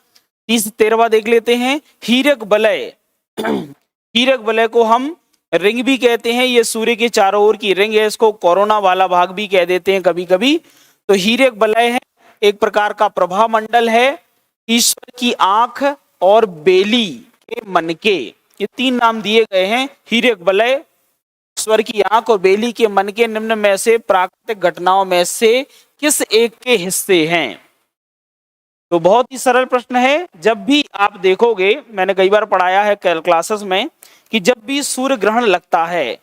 13वां देख लेते हैं। हीरक वलय हीरक वलय को हम रिंग भी कहते हैं, ये सूर्य के चारों ओर की रिंग है, इसको कोरोना वाला भाग भी कह देते हैं कभी कभी। तो हीरक वलय है, एक प्रकार का प्रभा मंडल है। ईश्वर की आंख और बेली के मनके, ये तीन नाम दिए गए हैं। हीरक वलय, ईश्वर की आंख और बेली के मनके निम्न में से प्राकृतिक घटनाओं में से किस एक के हिस्से हैं? तो बहुत ही सरल प्रश्न है। जब भी आप देखोगे, मैंने कई बार पढ़ाया है क्लासेस में, कि जब भी सूर्य ग्रहण लगता है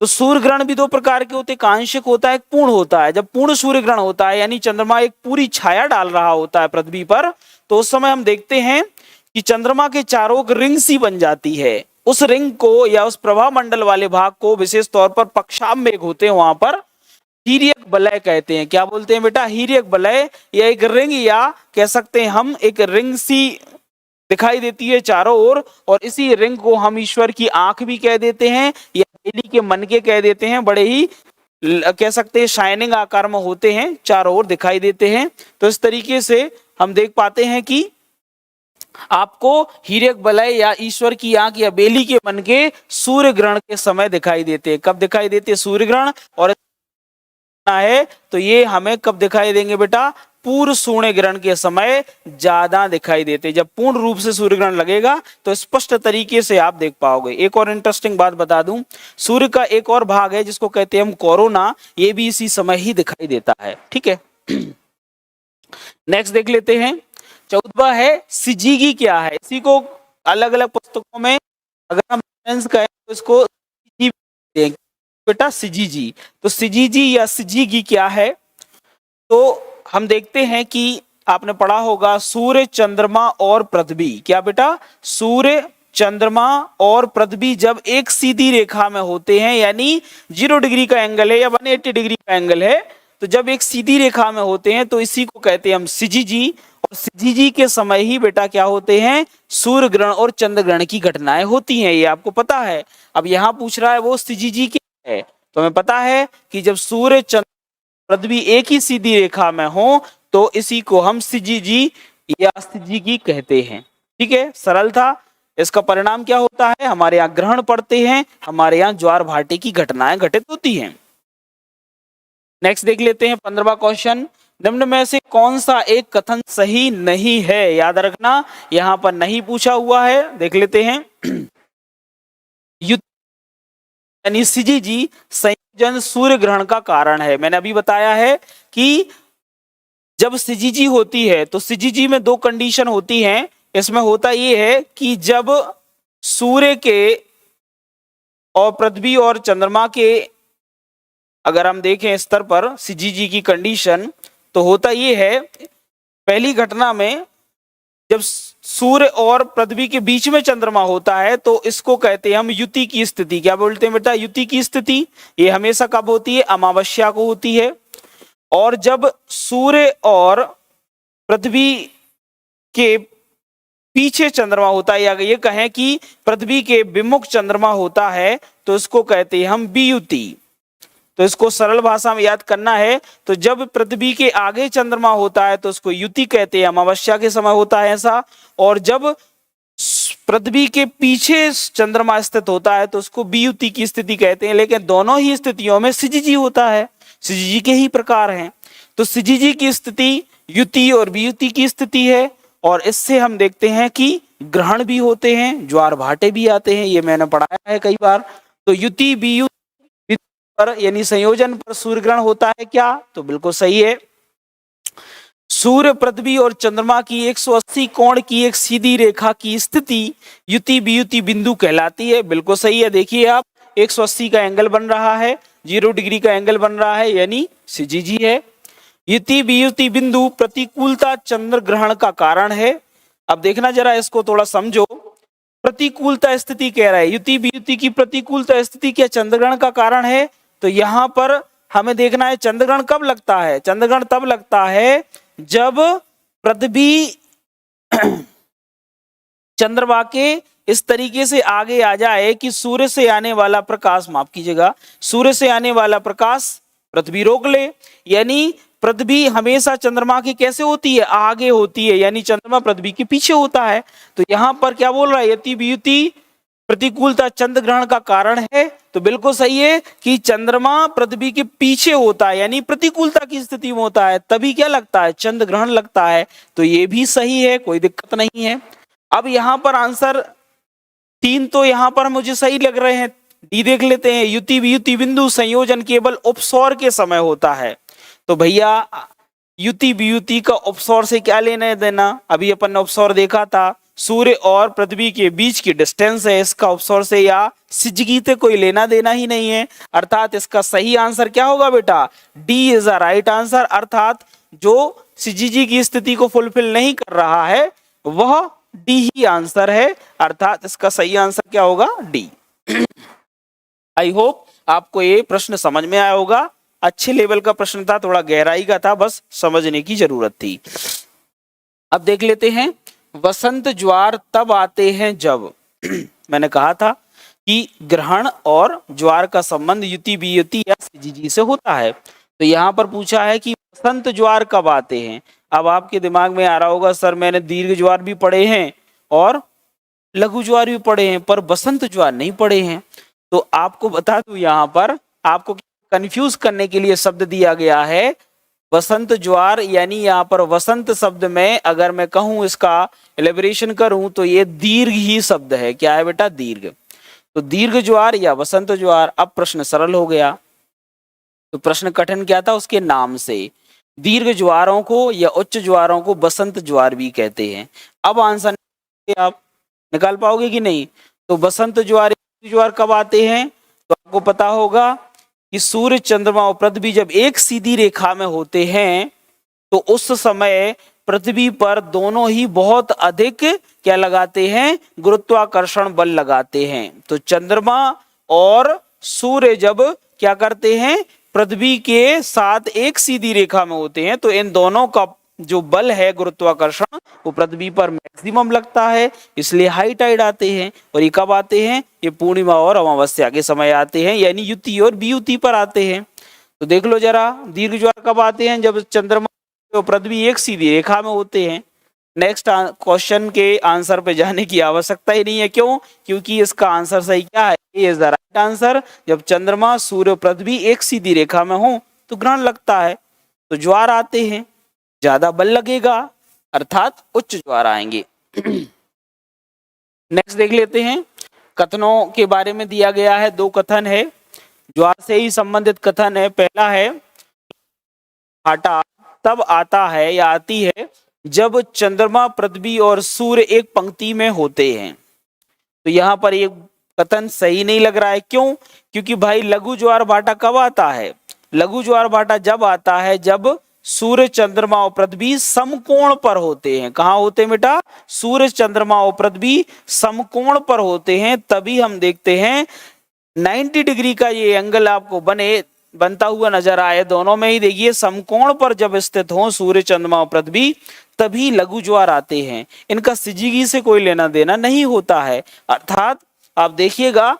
तो सूर्य ग्रहण भी दो प्रकार के होते हैं, एक आंशिक होता है, एक पूर्ण होता है। जब पूर्ण सूर्य ग्रहण होता है यानी चंद्रमा एक पूरी छाया डाल रहा होता है पृथ्वी पर, तो उस समय हम देखते हैं कि चंद्रमा के चारों ओर रिंग सी बन जाती है। उस रिंग को या उस प्रभा मंडल वाले भाग को विशेष तौर पर पक्षाम मेघ होते हैं, वहां पर हीरक वलय कहते हैं। क्या बोलते हैं बेटा? हीरक वलय, या एक रिंग, या कह सकते हैं हम एक रिंग सी दिखाई देती है चारों ओर, और इसी रिंग को हम ईश्वर की आंख भी कह देते हैं या बेली के मनके कह देते हैं। बड़े ही कह सकते हैं शाइनिंग आकार में होते हैं, चारों ओर दिखाई देते हैं। तो इस तरीके से हम देख पाते हैं कि आपको हीरक वलय या ईश्वर की आंख या बेली के मनके सूर्य ग्रहण के समय दिखाई देते हैं। कब दिखाई देते हैं? सूर्य ग्रहण। और है तो ये हमें कब दिखाई देंगे बेटा? पूर्ण सूर्य ग्रहण के समय ज्यादा दिखाई देते। जब पूर्ण रूप से सूर्य ग्रहण लगेगा तो स्पष्ट तरीके से आप देख पाओगे। एक और इंटरेस्टिंग बात बता दूं, सूर्य का एक और भाग है जिसको कहते हैं हम कोरोना, ये भी इसी समय ही दिखाई देता है। ठीक है, नेक्स्ट देख लेते हैं। 14वां है सिजीगी क्या है? इसी को अलग अलग पुस्तकों में अगर हम कहें तो इसको बेटा सिजीजी। तो सिजीजी या सिजीगी क्या है? तो हम देखते हैं कि आपने पढ़ा होगा सूर्य, चंद्रमा और पृथ्वी। क्या बेटा? सूर्य, चंद्रमा और पृथ्वी जब एक सीधी रेखा में होते हैं, यानी 0 डिग्री का एंगल है या 180 डिग्री का एंगल है, तो जब एक सीधी रेखा में होते हैं तो इसी को कहते हैं हम सिजीजी। और सिजीजी के समय ही बेटा क्या होते हैं? सूर्य ग्रहण और चंद्र ग्रहण की घटनाएं होती हैं, ये आपको पता है। अब यहाँ पूछ रहा है वो सिजीजी क्या है, तो हमें पता है कि जब सूर्य, चंद्र, पृथ्वी एक ही सीधी रेखा में हो तो इसी को हम सिजीजी या सिजीगी कहते हैं। ठीक है, सरल था। इसका परिणाम क्या होता है? हमारे यहाँ ग्रहण पड़ते हैं, हमारे यहाँ ज्वार भाटे की घटनाएं घटित होती हैं। नेक्स्ट देख लेते हैं 15वां क्वेश्चन। निम्न में से कौन सा एक कथन सही नहीं है? याद रखना यहां पर नहीं पूछा हुआ है। देख लेते हैं। यानी सिजीजी संयोजन सूर्य ग्रहण का कारण है। मैंने अभी बताया है कि जब सिजीजी होती है तो सिजीजी में दो कंडीशन होती हैं। इसमें होता यह है कि जब सूर्य के और पृथ्वी और चंद्रमा के अगर हम देखें स्तर पर सिजीजी की कंडीशन, तो होता यह है पहली घटना में जब सूर्य और पृथ्वी के बीच में चंद्रमा होता है तो इसको कहते हैं हम युति की स्थिति। क्या बोलते हैं बेटा? युति की स्थिति। ये हमेशा कब होती है? अमावस्या को होती है। और जब सूर्य और पृथ्वी के पीछे चंद्रमा होता है, या ये कहें कि पृथ्वी के विमुख चंद्रमा होता है, तो इसको कहते हैं हम वियुति। तो इसको सरल भाषा में याद करना है। तो जब पृथ्वी के आगे चंद्रमा होता है तो उसको युति कहते हैं, अमावस्या के समय होता है ऐसा। और जब पृथ्वी के पीछे चंद्रमा स्थित होता है तो उसको वियुति की स्थिति कहते हैं। लेकिन दोनों ही स्थितियों में सिजीजी होता है, सिजीजी के ही प्रकार हैं। तो सिजीजी की स्थिति युति और वियुति की स्थिति है। और इससे हम देखते हैं कि ग्रहण भी होते हैं, ज्वार भाटे भी आते हैं, ये मैंने पढ़ाया है कई बार। तो युति वियुति पर यानी संयोजन पर सूर्य ग्रहण होता है क्या? तो बिल्कुल सही है। सूर्य, पृथ्वी और चंद्रमा की 180 कोण की एक सीधी रेखा की स्थिति युति वियुति बिंदु कहलाती है। बिल्कुल सही है। देखिए आप 180 का एंगल बन रहा है, 0 डिग्री का एंगल बन रहा है, यानी सिजीजी है। युति वियुति बिंदु प्रतिकूलता चंद्र ग्रहण का कारण है। अब देखना जरा इसको थोड़ा समझो। प्रतिकूलता स्थिति कह रहा है, युति वियुति की प्रतिकूलता स्थिति क्या चंद्र ग्रहण का कारण है? तो यहां पर हमें देखना है चंद्र ग्रहण कब लगता है। चंद्र ग्रहण तब लगता है जब पृथ्वी चंद्रमा के इस तरीके से आगे आ जाए कि सूर्य से आने वाला प्रकाश, माफ कीजिएगा, सूर्य से आने वाला प्रकाश पृथ्वी रोक ले। यानी पृथ्वी हमेशा चंद्रमा की कैसे होती है? आगे होती है, यानी चंद्रमा पृथ्वी के पीछे होता है। तो यहां पर क्या बोल रहा है? यति वियुति प्रतिकूलता चंद्र ग्रहण का कारण है, तो बिल्कुल सही है कि चंद्रमा पृथ्वी के पीछे होता है, यानी प्रतिकूलता की स्थिति में होता है, तभी क्या लगता है, चंद्र ग्रहण लगता है। तो ये भी सही है, कोई दिक्कत नहीं है। अब यहां पर आंसर 3 तो यहां पर मुझे सही लग रहे हैं। डी देख लेते हैं, युति वियुति बिंदु संयोजन केवल उपसौर के समय होता है। तो भैया युति वियुति का उपसौर से क्या लेना देना, अभी अपन ने उपसौर देखा था, सूर्य और पृथ्वी के बीच की डिस्टेंस है, इसका उपसौर से या सिजगी से कोई लेना देना ही नहीं है। अर्थात इसका सही आंसर क्या होगा बेटा, D is the right answer. अर्थात जो सिजगी की स्थिति को फुलफिल नहीं कर रहा है वह डी ही आंसर है। अर्थात इसका सही आंसर क्या होगा, डी। आई होप आपको ये प्रश्न समझ में आया होगा। अच्छे लेवल का प्रश्न था, थोड़ा गहराई का था, बस समझने की जरूरत थी। अब देख लेते हैं, वसंत ज्वार तब आते हैं जब मैंने कहा था कि ग्रहण और ज्वार का संबंध युति वियुति या सिजगी से होता है। तो यहाँ पर पूछा है कि वसंत ज्वार कब आते हैं। अब आपके दिमाग में आ रहा होगा सर मैंने दीर्घ ज्वार भी पढ़े हैं और लघु ज्वार भी पढ़े हैं, पर वसंत ज्वार नहीं पढ़े हैं। तो आपको बता दूं, यहाँ पर आपको कंफ्यूज करने के लिए शब्द दिया गया है वसंत ज्वार, यानी यहाँ पर वसंत शब्द में अगर मैं कहूं इसका एलिब्रेशन करूं तो ये दीर्घ ही शब्द है। क्या है बेटा, दीर्घ। तो दीर्घ ज्वार या वसंत ज्वार। अब प्रश्न सरल हो गया। तो प्रश्न कठिन क्या था, उसके नाम से। दीर्घ ज्वारों को या उच्च ज्वारों को वसंत ज्वार भी कहते हैं। अब आंसर आप निकाल पाओगे कि नहीं। तो वसंत ज्वार ज्वार कब आते हैं, तो आपको पता होगा कि सूर्य चंद्रमा और पृथ्वी जब एक सीधी रेखा में होते हैं तो उस समय पृथ्वी पर दोनों ही बहुत अधिक क्या लगाते हैं, गुरुत्वाकर्षण बल लगाते हैं। तो चंद्रमा और सूर्य जब क्या करते हैं, पृथ्वी के साथ एक सीधी रेखा में होते हैं तो इन दोनों का जो बल है गुरुत्वाकर्षण वो पृथ्वी पर मैक्सिमम लगता है, इसलिए हाई टाइड आते हैं। और ये कब आते हैं, ये पूर्णिमा और अमावस्या के समय आते हैं, यानी युति और वियुति पर आते हैं। तो देख लो जरा, दीर्घ ज्वार कब आते हैं, जब चंद्रमा और पृथ्वी एक सीधी रेखा में होते हैं। नेक्स्ट क्वेश्चन के आंसर पे जाने की आवश्यकता ही नहीं है। क्यों, क्योंकि इसका आंसर सही क्या है, ए इज द राइट आंसर। जब चंद्रमा सूर्य पृथ्वी एक सीधी रेखा में हो तो ग्रहण लगता है, तो ज्वार आते हैं, ज्यादा बल लगेगा, अर्थात उच्च ज्वार आएंगे। नेक्स्ट देख लेते हैं, कथनों के बारे में दिया गया है। 2 कथन है, ज्वार से ही संबंधित कथन है। पहला है, भाटा तब आता है या आती है जब चंद्रमा पृथ्वी और सूर्य एक पंक्ति में होते हैं। तो यहाँ पर ये कथन सही नहीं लग रहा है। क्यों, क्योंकि भाई लघु ज्वार भाटा कब आता है, लघु ज्वार भाटा जब आता है जब सूर्य चंद्रमा और पृथ्वी समकोण पर होते हैं। कहाँ होते हैं बेटा, सूर्य चंद्रमा और पृथ्वी समकोण पर होते हैं, तभी हम देखते हैं 90 डिग्री का ये एंगल आपको बनता हुआ नजर आए। दोनों में ही देखिए समकोण पर जब स्थित हो सूर्य चंद्रमा और पृथ्वी, तभी लघु ज्वार आते हैं। इनका सिजगी से कोई लेना देना नहीं होता है। अर्थात आप देखिएगा,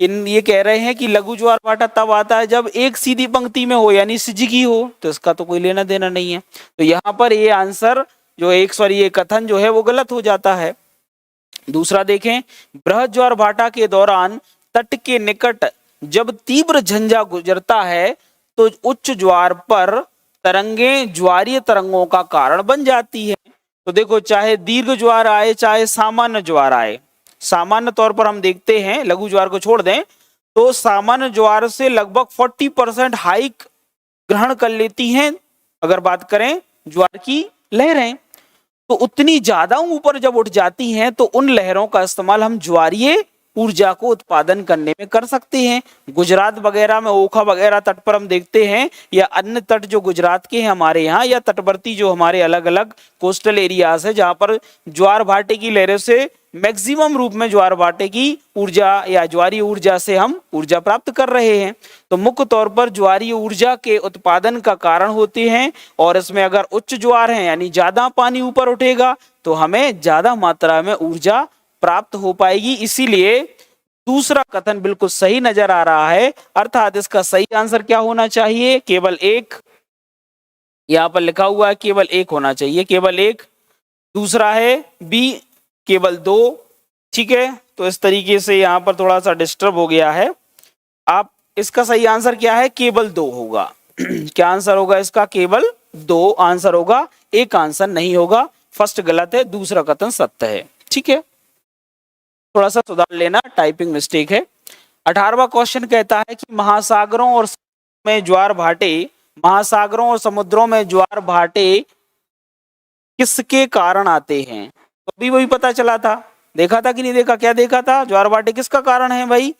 ये कह रहे हैं कि लघु ज्वार भाटा तब आता है जब एक सीधी पंक्ति में हो, यानी सिजगी हो, तो इसका तो कोई लेना देना नहीं है। तो यहाँ पर ये आंसर जो ये कथन जो है वो गलत हो जाता है। दूसरा देखें, बृहद ज्वार भाटा के दौरान तट के निकट जब तीव्र झंझा गुजरता है तो उच्च ज्वार पर तरंगें ज्वारीय तरंगों का कारण बन जाती है। तो देखो, चाहे दीर्घ ज्वार आए चाहे सामान्य ज्वार आए, सामान्य तौर पर हम देखते हैं, लघु ज्वार को छोड़ दें तो सामान्य ज्वार से लगभग 40% हाइक ग्रहण कर लेती हैं। अगर बात करें ज्वार की लहरें, तो उतनी ज्यादा ऊपर जब उठ जाती हैं तो उन लहरों का इस्तेमाल हम ज्वारीय ऊर्जा को उत्पादन करने में कर सकते हैं। गुजरात वगैरह में ओखा वगैरह तट पर हम देखते हैं, या अन्य तट जो गुजरात के हैं हमारे यहाँ, या तटवर्ती जो हमारे अलग अलग कोस्टल एरियाज है जहाँ पर ज्वार भाटे की लहरों से मैक्सिमम रूप में ज्वार भाटे की ऊर्जा या ज्वारीय ऊर्जा से हम ऊर्जा प्राप्त कर रहे हैं। तो मुख्य तौर पर ज्वारीय ऊर्जा के उत्पादन का कारण होते हैं, और इसमें अगर उच्च ज्वार है यानी ज्यादा पानी ऊपर उठेगा तो हमें ज्यादा मात्रा में ऊर्जा प्राप्त हो पाएगी। इसीलिए दूसरा कथन बिल्कुल सही नजर आ रहा है। अर्थात इसका सही आंसर क्या होना चाहिए, केवल एक। यहां पर लिखा हुआ है केवल एक होना चाहिए, केवल एक। दूसरा है बी, केवल 2। ठीक है, तो इस तरीके से यहाँ पर थोड़ा सा डिस्टर्ब हो गया है। आप इसका सही आंसर क्या है, केवल 2 होगा। क्या आंसर होगा इसका, केवल 2 आंसर होगा, एक आंसर नहीं होगा। फर्स्ट गलत है, दूसरा कथन सत्य है। ठीक है, थोड़ा सा सुधार लेना, टाइपिंग मिस्टेक है। 18वां क्वेश्चन कहता है कि महासागरों और में ज्वार भाटे, महासागरों और समुद्रों में ज्वार भाटे किसके कारण आते हैं? तो अभी वही पता चला था, देखा था कि नहीं देखा, क्या देखा था, ज्वार भाटे किसका कारण है भाई,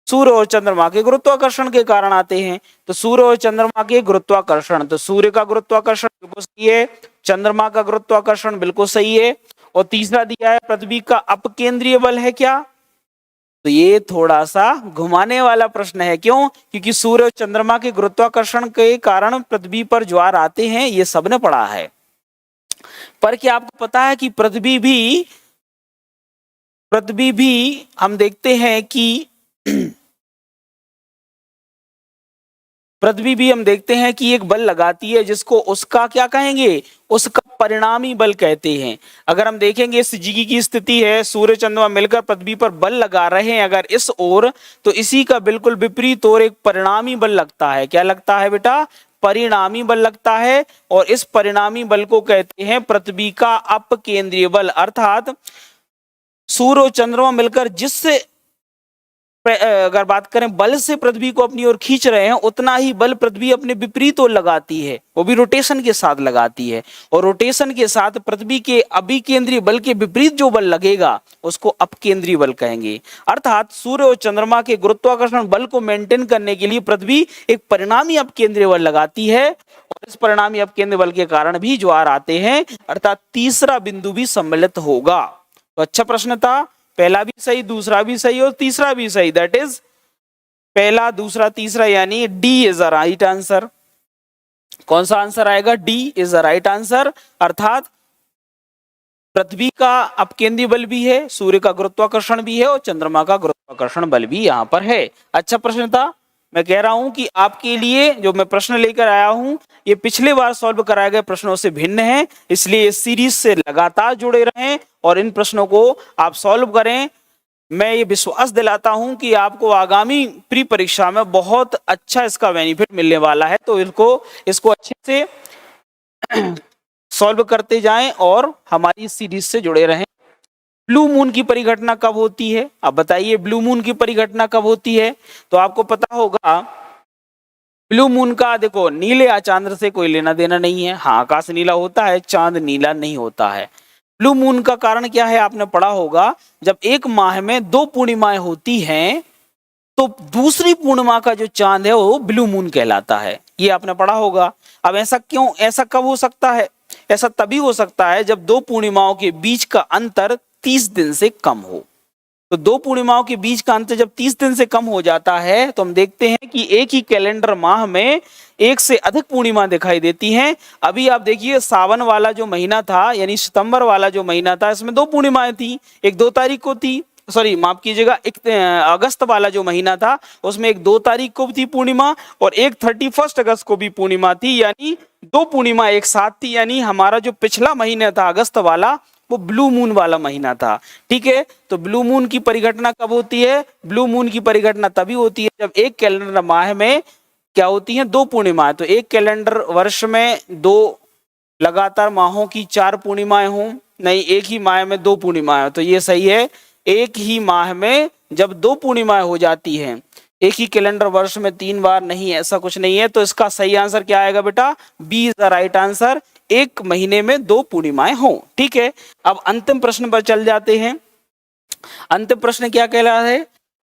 सूर्य और चंद्रमा के गुरुत्वाकर्षण के कारण आते हैं। तो सूर्य और चंद्रमा के गुरुत्वाकर्षण, तो सूर्य का गुरुत्वाकर्षण बिल्कुल सही है, चंद्रमा का गुरुत्वाकर्षण बिल्कुल सही है। और तीसरा दिया है पृथ्वी का अपकेंद्रीय बल है क्या, तो ये थोड़ा सा घुमाने वाला प्रश्न है। क्यों? क्योंकि सूर्य और चंद्रमा के गुरुत्वाकर्षण के कारण पृथ्वी पर ज्वार आते हैं, ये सबने पढ़ा है। पर क्या आपको पता है कि पृथ्वी भी हम देखते हैं कि पृथ्वी भी हम देखते हैं कि एक बल लगाती है, जिसको उसका क्या कहेंगे, उसका परिणामी बल कहते हैं। अगर हम देखेंगे इस जीगी की स्थिति है, सूर्य चंद्रमा मिलकर पृथ्वी पर बल लगा रहे हैं अगर इस ओर, तो इसी का बिल्कुल विपरीत ओर एक परिणामी बल लगता है। क्या लगता है बेटा, परिणामी बल लगता है। और इस परिणामी बल को कहते हैं पृथ्वी का अपकेंद्रीय बल। अर्थात सूर्य और चंद्रमा मिलकर जिससे अगर बात करें बल से पृथ्वी को अपनी ओर खींच रहे हैं, उतना ही बल पृथ्वी अपने विपरीत ओर लगाती है, वो भी रोटेशन के साथ लगाती है। और रोटेशन के साथ पृथ्वी के अभिकेंद्रीय बल के विपरीत जो बल लगेगा उसको अपकेंद्रीय बल कहेंगे। अर्थात सूर्य और चंद्रमा के गुरुत्वाकर्षण बल को मेंटेन करने के लिए पृथ्वी एक परिणामी अपकेंद्रीय बल लगाती है, और इस परिणामी अपकेंद्रीय बल के कारण भी ज्वार आते हैं। अर्थात तीसरा बिंदु भी सम्मिलित होगा। तो अच्छा प्रश्न था, पहला भी सही, दूसरा भी सही और तीसरा भी सही। दैट इज पहला, दूसरा, तीसरा, यानी D is the right answer. कौन सा आंसर आएगा, D is the right answer. अर्थात पृथ्वी का अपकेंद्रीय बल भी है, सूर्य का गुरुत्वाकर्षण भी है और चंद्रमा का गुरुत्वाकर्षण बल भी यहां पर है। अच्छा प्रश्न था। मैं कह रहा हूं कि आपके लिए जो मैं प्रश्न लेकर आया हूं, ये पिछले बार सॉल्व कराए गए प्रश्नों से भिन्न है, इसलिए इस सीरीज से लगातार जुड़े रहें और इन प्रश्नों को आप सॉल्व करें। मैं ये विश्वास दिलाता हूं कि आपको आगामी प्री परीक्षा में बहुत अच्छा इसका बेनिफिट मिलने वाला है। तो इसको अच्छे से सॉल्व करते जाएं और हमारी सीरीज से जुड़े रहें। ब्लू मून की परिघटना कब होती है, अब बताइए ब्लू मून की परिघटना कब होती है? तो आपको पता होगा ब्लू मून का, देखो नीले या चांद से कोई लेना देना नहीं है। हाँ, आकाश नीला होता है, चांद नीला नहीं होता है। ब्लू मून का कारण क्या है, आपने पढ़ा होगा, जब एक माह में 2 पूर्णिमाएं होती हैं तो दूसरी पूर्णिमा का जो चांद है वो ब्लू मून कहलाता है। ये आपने पढ़ा होगा। अब ऐसा क्यों, ऐसा कब हो सकता है? ऐसा तभी हो सकता है जब 2 पूर्णिमाओं के बीच का अंतर 30 दिन से कम हो। तो 2 पूर्णिमाओं के बीच का अंतर जब 30 दिन से कम हो जाता है तो हम देखते हैं कि एक ही कैलेंडर माह में एक से अधिक पूर्णिमा दिखाई देती हैं। अभी आप देखिए सावन वाला जो महीना था, यानी सितंबर वाला जो महीना था, इसमें 2 पूर्णिमाएं थी। एक 2 तारीख को थी, सॉरी माफ कीजिएगा, अगस्त वाला जो महीना था उसमें एक 2 तारीख को थी पूर्णिमा और एक 31 अगस्त को भी पूर्णिमा थी, यानी 2 पूर्णिमा एक साथ थी। यानी हमारा जो पिछला महीना था अगस्त वाला, वो ब्लू मून वाला महीना था। ठीक है, तो ब्लू मून की परिघटना कब होती है? ब्लू मून की परिघटना तभी होती है जब एक कैलेंडर माह में क्या होती है, 2 पूर्णिमाएं। तो एक कैलेंडर वर्ष में 2 लगातार माहों की 4 पूर्णिमाएं हों, नहीं एक ही माह में 2 पूर्णिमाएं। तो ये सही है, एक ही माह में जब 2 पूर्णिमाएं हो जाती हैं, एक ही कैलेंडर वर्ष में 3 बार नहीं, ऐसा कुछ नहीं है। तो इसका सही आंसर क्या आएगा बेटा, B is the right answer, एक महीने में 2 पूर्णिमाएं हो। ठीक है, अब अंतिम प्रश्न पर चल जाते हैं। अंतिम प्रश्न क्या कहला है,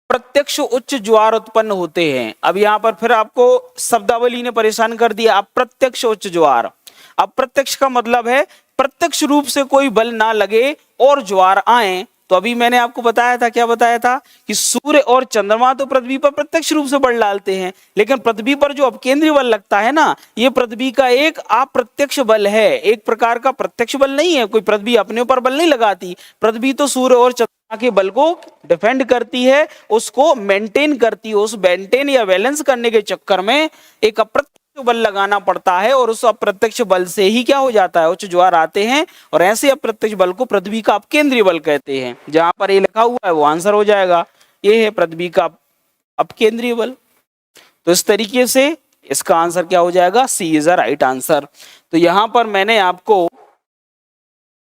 प्रत्यक्ष उच्च ज्वार उत्पन्न होते हैं। अब यहां पर फिर आपको शब्दावली ने परेशान कर दिया। अप्रत्यक्ष उच्च ज्वार, अप्रत्यक्ष का मतलब है प्रत्यक्ष रूप से कोई बल ना लगे और ज्वार आए। तो अभी मैंने आपको बताया था, क्या बताया था, कि सूर्य और चंद्रमा तो पृथ्वी पर प्रत्यक्ष रूप से बल डालते हैं, लेकिन पृथ्वी पर जो अपकेंद्रीय बल लगता है ना, ये पृथ्वी का एक अप्रत्यक्ष बल है, एक प्रकार का प्रत्यक्ष बल नहीं है। कोई पृथ्वी अपने ऊपर बल नहीं लगाती, पृथ्वी तो सूर्य और चंद्रमा के बल को डिफेंड करती है, उसको मेंटेन करती है। उस मेंटेन या बैलेंस करने के चक्कर में एक अप्रत्यक्ष बल लगाना पड़ता है और उस अप्रत्यक्ष बल से ही क्या हो जाता है, उच्च ज्वार आते हैं। और ऐसे अप्रत्यक्ष बल को पृथ्वी का अपकेंद्रीय बल कहते हैं। जहां पर ये लिखा हुआ है वो आंसर हो जाएगा, ये है पृथ्वी का अपकेंद्रीय बल। तो इस तरीके से इसका आंसर क्या हो जाएगा, सी इज अ राइट आंसर। तो यहां पर मैंने आपको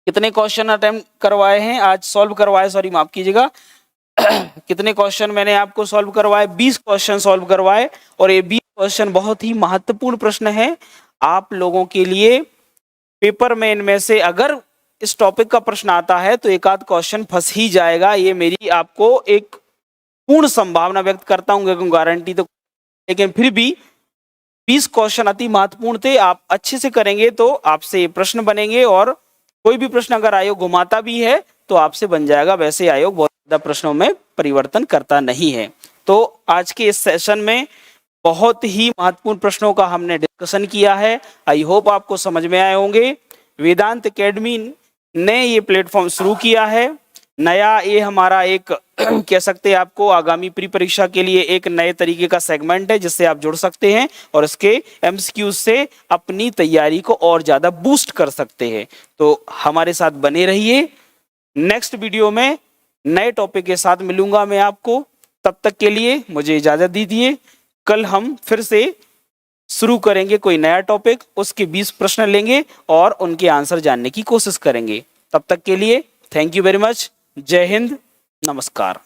कितने क्वेश्चन अटेम्प्ट करवाए हैं आज, सॉल्व करवाए, सॉरी माफ कीजिएगा, कितने क्वेश्चन मैंने आपको सॉल्व करवाए, 20 क्वेश्चन सॉल्व करवाए। और ये 20 क्वेश्चन बहुत ही महत्वपूर्ण प्रश्न है आप लोगों के लिए। पेपर में इनमें से अगर इस टॉपिक का प्रश्न आता है तो एक आध क्वेश्चन फंस ही जाएगा, ये मेरी आपको एक पूर्ण संभावना व्यक्त करता हूँ, गारंटी तो, लेकिन फिर भी 20 क्वेश्चन अति महत्वपूर्ण थे। आप अच्छे से करेंगे तो आपसे प्रश्न बनेंगे, और कोई भी प्रश्न अगर आयोग घुमाता भी है तो आपसे बन जाएगा। वैसे आयोग बहुत ज्यादा प्रश्नों में परिवर्तन करता नहीं है। तो आज के इस सेशन में बहुत ही महत्वपूर्ण प्रश्नों का हमने डिस्कशन किया है। आई होप आपको समझ में आए होंगे। वेदांत एकेडमी ने ये प्लेटफॉर्म शुरू किया है नया, ये हमारा एक कह सकते हैं आपको आगामी प्री परीक्षा के लिए एक नए तरीके का सेगमेंट है जिससे आप जुड़ सकते हैं और इसके एमसीक्यू से अपनी तैयारी को और ज्यादा बूस्ट कर सकते हैं। तो हमारे साथ बने रहिए। नेक्स्ट वीडियो में नए टॉपिक के साथ मिलूंगा मैं आपको, तब तक के लिए मुझे इजाजत दीजिए। कल हम फिर से शुरू करेंगे कोई नया टॉपिक, उसके 20 प्रश्न लेंगे और उनके आंसर जानने की कोशिश करेंगे। तब तक के लिए थैंक यू वेरी मच। जय हिंद, नमस्कार।